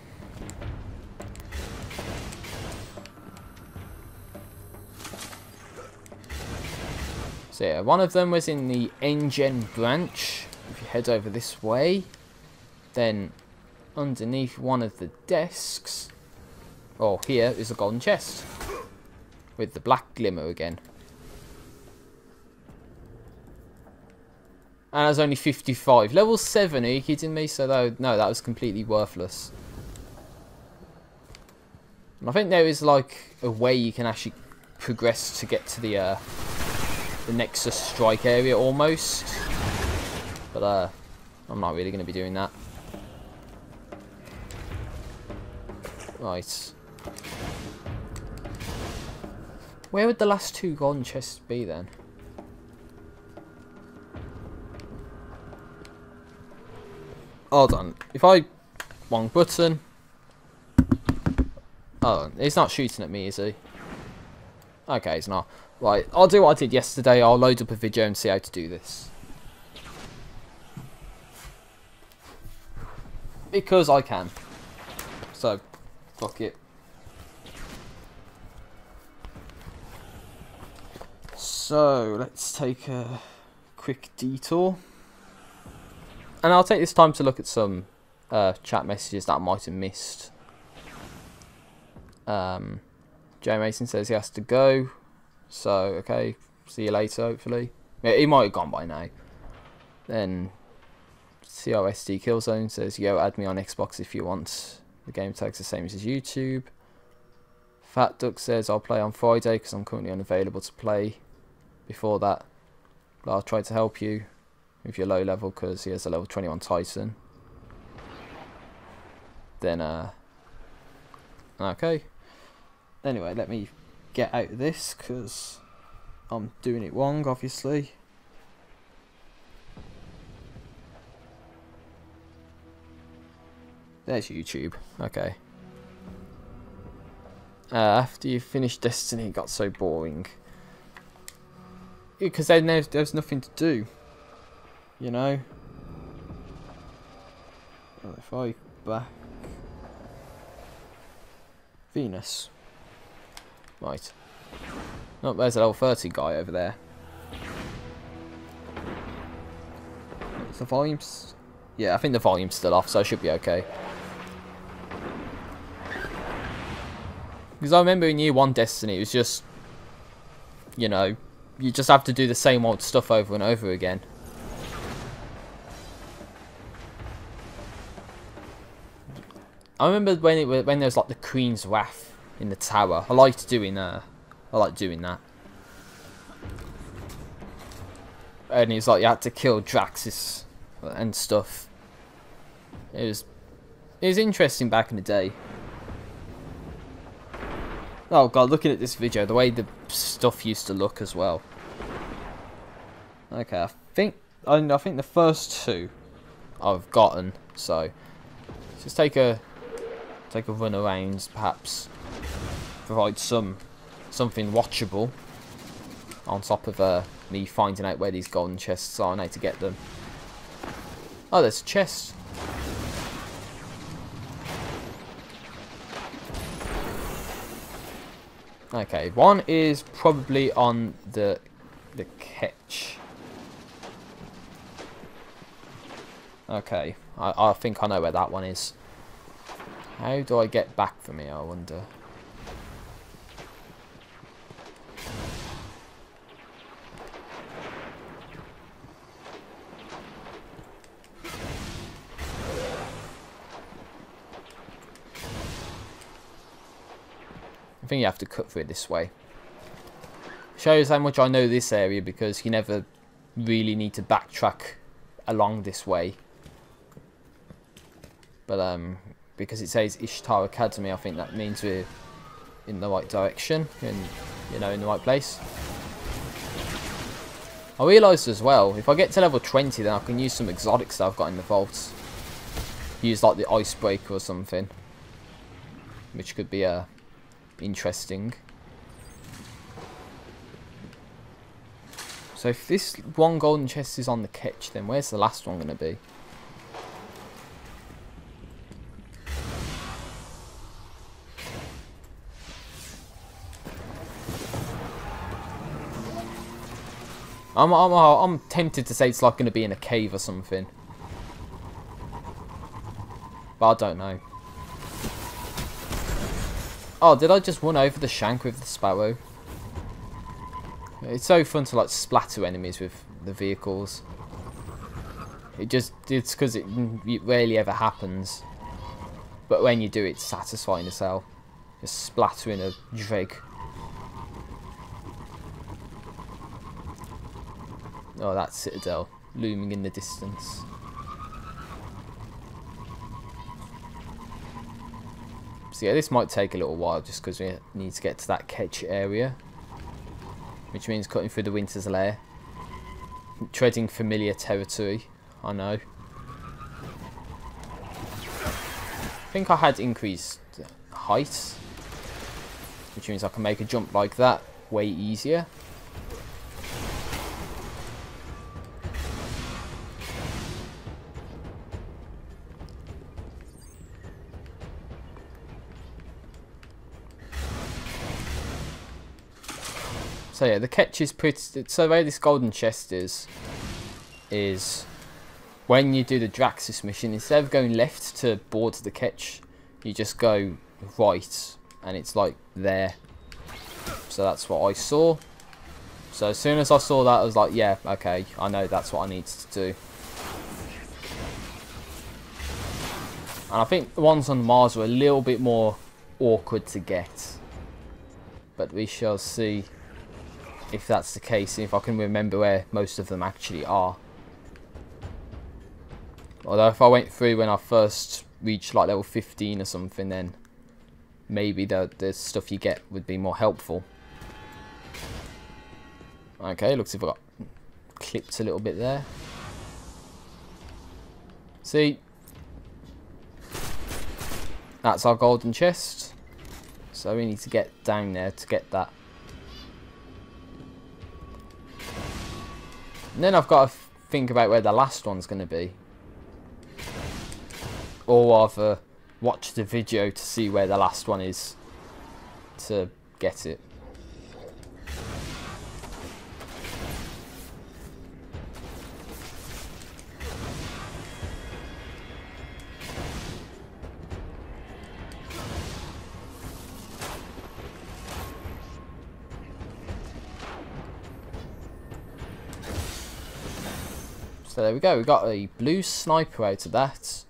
So yeah, one of them was in the Engine branch. If you head over this way, then underneath one of the desks, oh, here is a golden chest with the black glimmer again. And there's only 55. Level 7, are you kidding me? So no, that was completely worthless. And I think there is like a way you can actually progress to get to the Nexus strike area almost. But I'm not really going to be doing that. Right. Where would the last 2 golden chests be then? Hold on. If I Wrong button. Oh, he's not shooting at me, is he? Okay, he's not. Right, I'll do what I did yesterday. I'll load up a video and see how to do this. Because I can. So, fuck it. So, let's take a quick detour. And I'll take this time to look at some chat messages that I might have missed. Jay Mason says he has to go. So, okay, see you later, hopefully. Yeah, he might have gone by now. Then, CRSD Killzone says, yo, add me on Xbox if you want. The game tag's the same as YouTube. Fat Duck says, I'll play on Friday because I'm currently unavailable to play before that. But I'll try to help you if you're low level because he has a level 21 Titan. Then, okay. Anyway, let me get out of this because I'm doing it wrong, obviously. There's YouTube. Okay. After you finished Destiny, it got so boring. Because then there's nothing to do. You know? Well, if I back... Venus. Right. Oh, there's a level 30 guy over there. Is the volume's... Yeah, I think the volume's still off, so I should be okay. Because I remember in Year 1 Destiny, it was just... You know, you just have to do the same old stuff over and over again. I remember when there was like the Queen's Wrath in the tower. I liked doing that. And it's like you had to kill Draxus and stuff. It was interesting back in the day. Oh god, looking at this video, the way the stuff used to look as well. Okay, I think the first two I've gotten, so just take a run around, perhaps provide something watchable on top of me finding out where these golden chests are and how to get them. Oh, there's a chest. Okay, one is probably on the catch. Okay, I think I know where that one is. How do I get back from here, I wonder? I think you have to cut through it this way. Shows how much I know this area because you never really need to backtrack along this way. But because it says Ishtar Academy, I think that means we're in the right direction and in the right place. I realised as well, if I get to level 20 then I can use some exotics that I've got in the vaults. Use like the icebreaker or something, which could be interesting. So if this one golden chest is on the catch, then where's the last one going to be? I'm tempted to say it's like going to be in a cave or something, but I don't know. Oh, did I just run over the shank with the sparrow? It's so fun to like splatter enemies with the vehicles. It's because it rarely ever happens, but when you do, it's satisfying as hell. Just splattering a dreg. Oh, that citadel looming in the distance. So yeah, this might take a little while just because we need to get to that catch area, which means cutting through the Winter's Lair, treading familiar territory. I know. think I had increased height, which means I can make a jump like that way easier. So yeah, the catch is pretty... So the way this golden chest is when you do the Draxus mission, instead of going left to board the catch, you just go right, and it's like there. So that's what I saw. So as soon as I saw that, I was like, yeah, okay, I know that's what I need to do. And I think the ones on Mars were a little bit more awkward to get. But we shall see if that's the case, and if I can remember where most of them actually are. Although if I went through when I first reached like level 15 or something, then maybe the stuff you get would be more helpful. Okay, looks like I got clipped a little bit there. See? That's our golden chest. So we need to get down there to get that. And then I've got to think about where the last one's going to be. Or rather, watch the video to see where the last one is to get it. So there we go, we got a blue sniper out of that.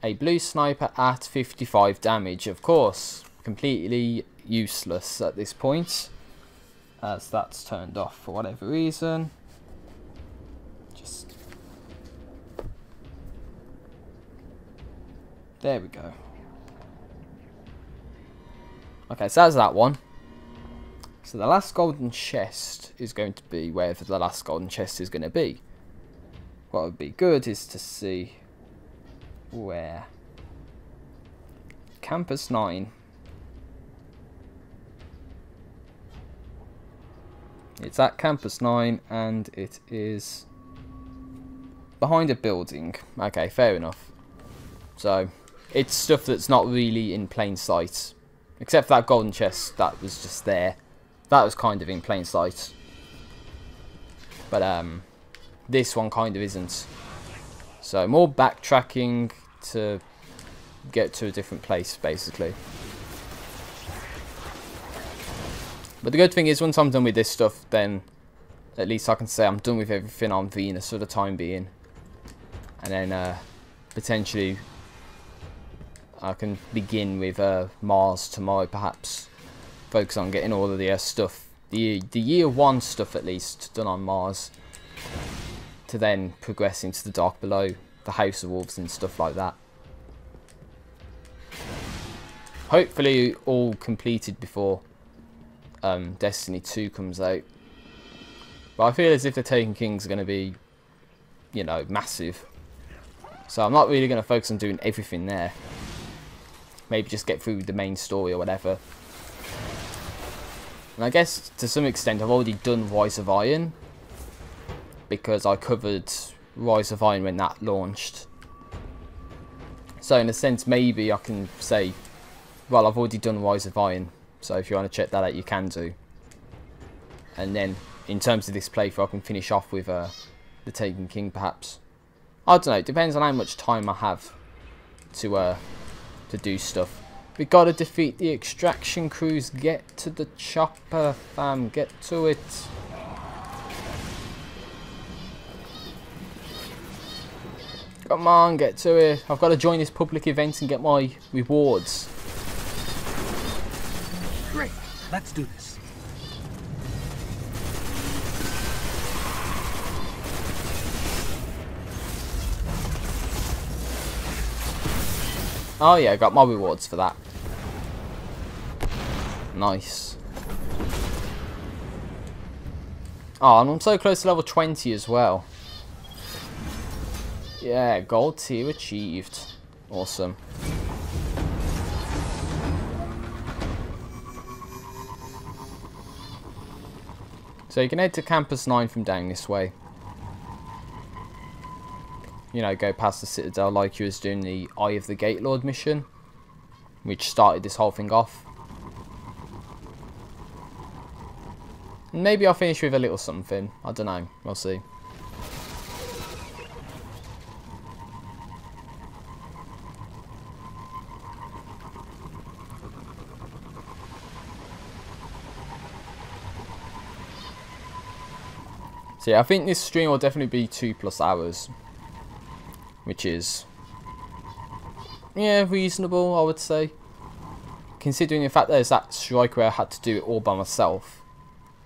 A blue sniper at 55 damage, of course, completely useless at this point, as that's turned off for whatever reason. Just... there we go. Okay, so that's that one. So the last golden chest is going to be wherever the last golden chest is going to be. What would be good is to see where. Campus 9. It's at Campus 9 and it is behind a building. Okay, fair enough. So it's stuff that's not really in plain sight. Except for that golden chest that was just there. That was kind of in plain sight. But this one kind of isn't. So more backtracking to get to a different place, basically. But the good thing is, once I'm done with this stuff, then at least I can say I'm done with everything on Venus for the time being. And then potentially I can begin with Mars tomorrow, perhaps. Focus on getting all of the stuff, the year 1 stuff at least, done on Mars. To then progress into the Dark Below, the House of Wolves and stuff like that. Hopefully all completed before Destiny 2 comes out. But I feel as if the Taken Kings are going to be, you know, massive. So I'm not really going to focus on doing everything there. Maybe just get through the main story or whatever. And I guess to some extent I've already done Rise of Iron, because I covered Rise of Iron when that launched. So in a sense, maybe I can say, well, I've already done Rise of Iron, so if you want to check that out, you can do. And then, in terms of this playthrough, I can finish off with the Taken King, perhaps. I don't know, it depends on how much time I have to do stuff. We gotta defeat the extraction crews, get to the chopper, fam, get to it. Come on, get to it. I've got to join this public event and get my rewards. Great, let's do this. Oh yeah, I got my rewards for that. Nice. Oh, and I'm so close to level 20 as well. Yeah, gold tier achieved. Awesome. So you can head to Campus 9 from down this way. You know, go past the Citadel like you was doing the Eye of the Gate Lord mission, which started this whole thing off. Maybe I'll finish with a little something. I don't know. We'll see. So yeah, I think this stream will definitely be 2+ hours. Which is, yeah, reasonable, I would say. Considering the fact there's that strike where I had to do it all by myself.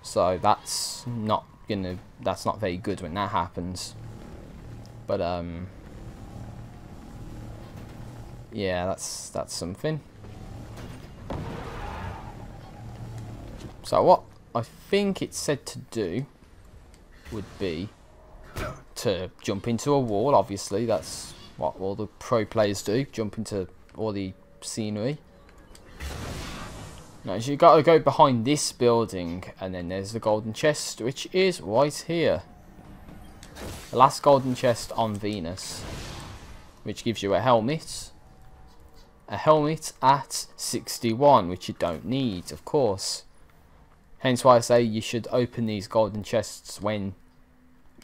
So that's not very good when that happens. But yeah, that's something. So what I think it's said to do would be to jump into a wall. Obviously that's what all the pro players do, jump into all the scenery. Now so you got to go behind this building, and then there's the golden chest, which is right here, the last golden chest on Venus, which gives you a helmet at 61, which you don't need, of course. Hence why I say you should open these golden chests when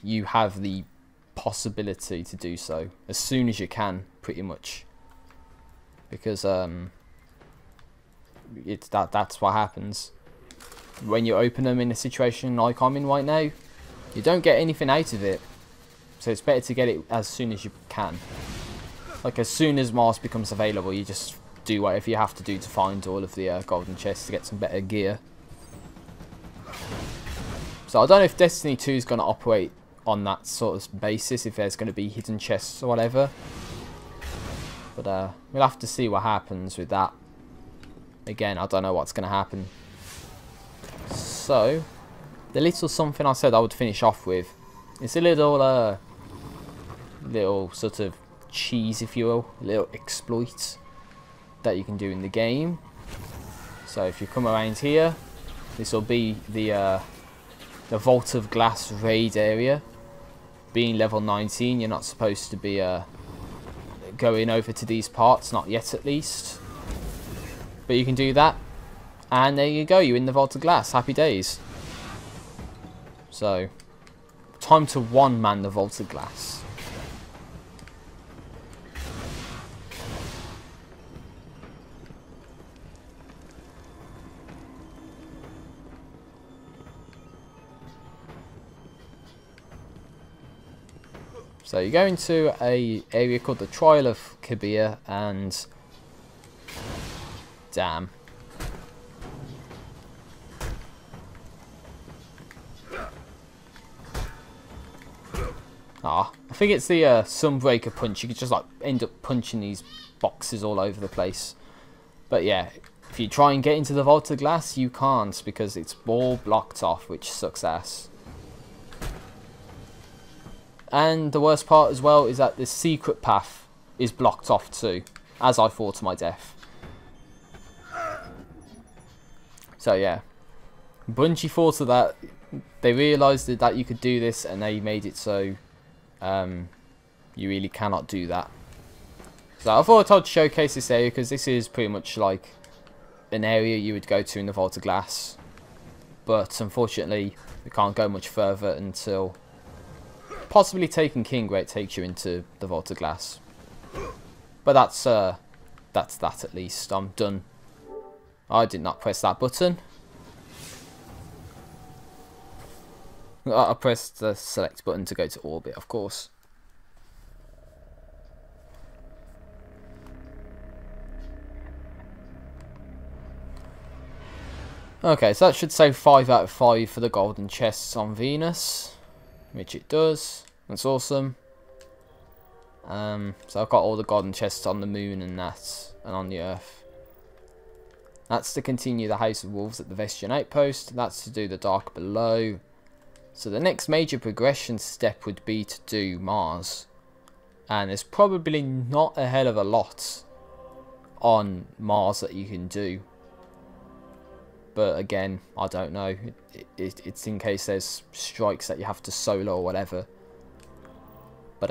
you have the possibility to do so, as soon as you can, pretty much, because that's what happens when you open them in a situation like I'm in right now. You don't get anything out of it, so it's better to get it as soon as you can. Like as soon as Mars becomes available, you just do whatever you have to do to find all of the golden chests to get some better gear. So I don't know if Destiny 2 is going to operate on that sort of basis, if there's going to be hidden chests or whatever, but we'll have to see what happens with that. Again, I don't know what's going to happen. So the little something I said I would finish off with, it's a little sort of cheese, if you will, a little exploit that you can do in the game. So if you come around here, this will be the Vault of Glass raid area. Being level 19, you're not supposed to be going over to these parts, not yet at least. But you can do that, and there you go, you're in the Vault of Glass. Happy days. So, time to one-man the Vault of Glass. So you go into a area called the Trial of Kabir, and damn. I think it's the Sunbreaker punch. You could just like end up punching these boxes all over the place. But yeah, if you try and get into the Vault of Glass, you can't, because it's all blocked off, which sucks ass. And the worst part as well is that the secret path is blocked off too, as I fall to my death. So yeah, Bungie thought of that. They realised that you could do this, and they made it so you really cannot do that. So I thought I'd showcase this area, because this is pretty much like an area you would go to in the Vault of Glass. But unfortunately, we can't go much further until possibly Taken King, where it takes you into the Vault of Glass. But that's that at least. I'm done. I did not press that button. I pressed the select button to go to orbit, of course. Okay, so that should say 5 out of 5 for the golden chests on Venus, which it does. That's awesome. So I've got all the golden chests on the moon and that, and on the Earth. That's to continue the House of Wolves at the Vestian Outpost. That's to do the Dark Below. So the next major progression step would be to do Mars. And there's probably not a hell of a lot on Mars that you can do. But again, I don't know. It's in case there's strikes that you have to solo or whatever. But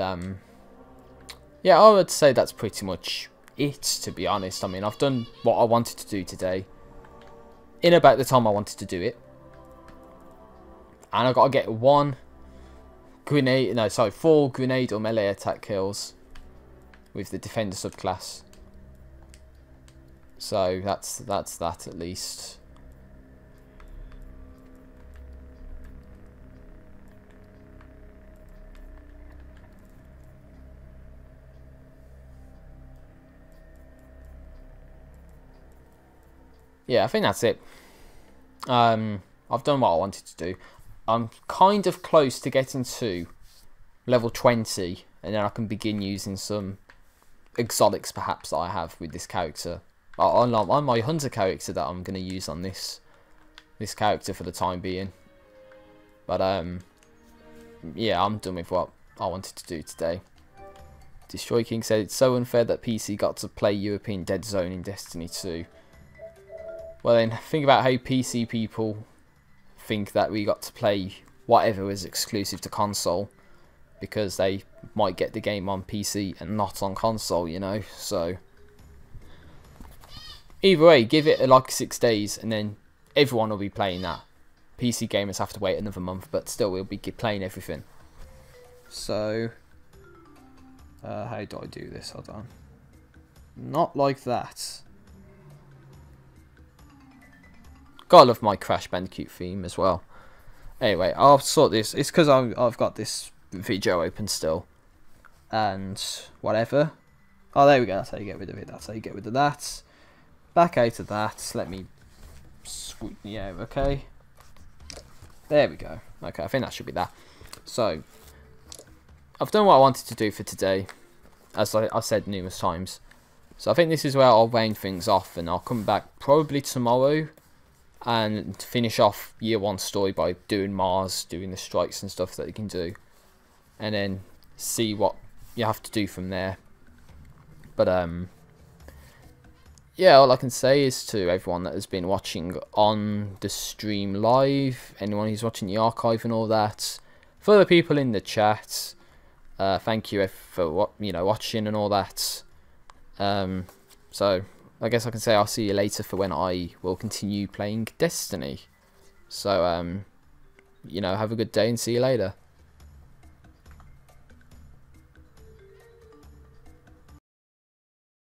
yeah, I would say that's pretty much it, to be honest. I mean, I've done what I wanted to do today in about the time I wanted to do it. And I got to get 4 grenade or melee attack kills with the defender subclass. So that's that at least. Yeah, I think that's it. I've done what I wanted to do. I'm kind of close to getting to level 20, and then I can begin using some exotics perhaps that I have with this character. On my hunter character that I'm going to use on this character for the time being. But yeah, I'm done with what I wanted to do today. Destroy King said it's so unfair that PC got to play European Dead Zone in Destiny 2. Well then, think about how PC people think that we got to play whatever was exclusive to console, because they might get the game on PC and not on console, you know. So either way, give it like 6 days and then everyone will be playing that. PC gamers have to wait another month, but still we'll be playing everything. So how do I do this? Hold on. Not like that. Gotta love my Crash Bandicoot theme as well. Anyway, I'll sort this. It's because I've got this video open still. And whatever. Oh, there we go. That's how you get rid of it. That's how you get rid of that. Back out of that. Let me... Yeah, okay. There we go. Okay, I think that should be that. So, I've done what I wanted to do for today. As I've said numerous times. So I think this is where I'll round things off. And I'll come back probably tomorrow and finish off Year 1 story by doing Mars, doing the strikes and stuff that you can do, and then see what you have to do from there. But yeah, all I can say is to everyone that has been watching on the stream live, anyone who's watching the archive and all that, for the people in the chat, thank you for watching and all that. So I guess I can say I'll see you later for when I will continue playing Destiny. So, have a good day and see you later.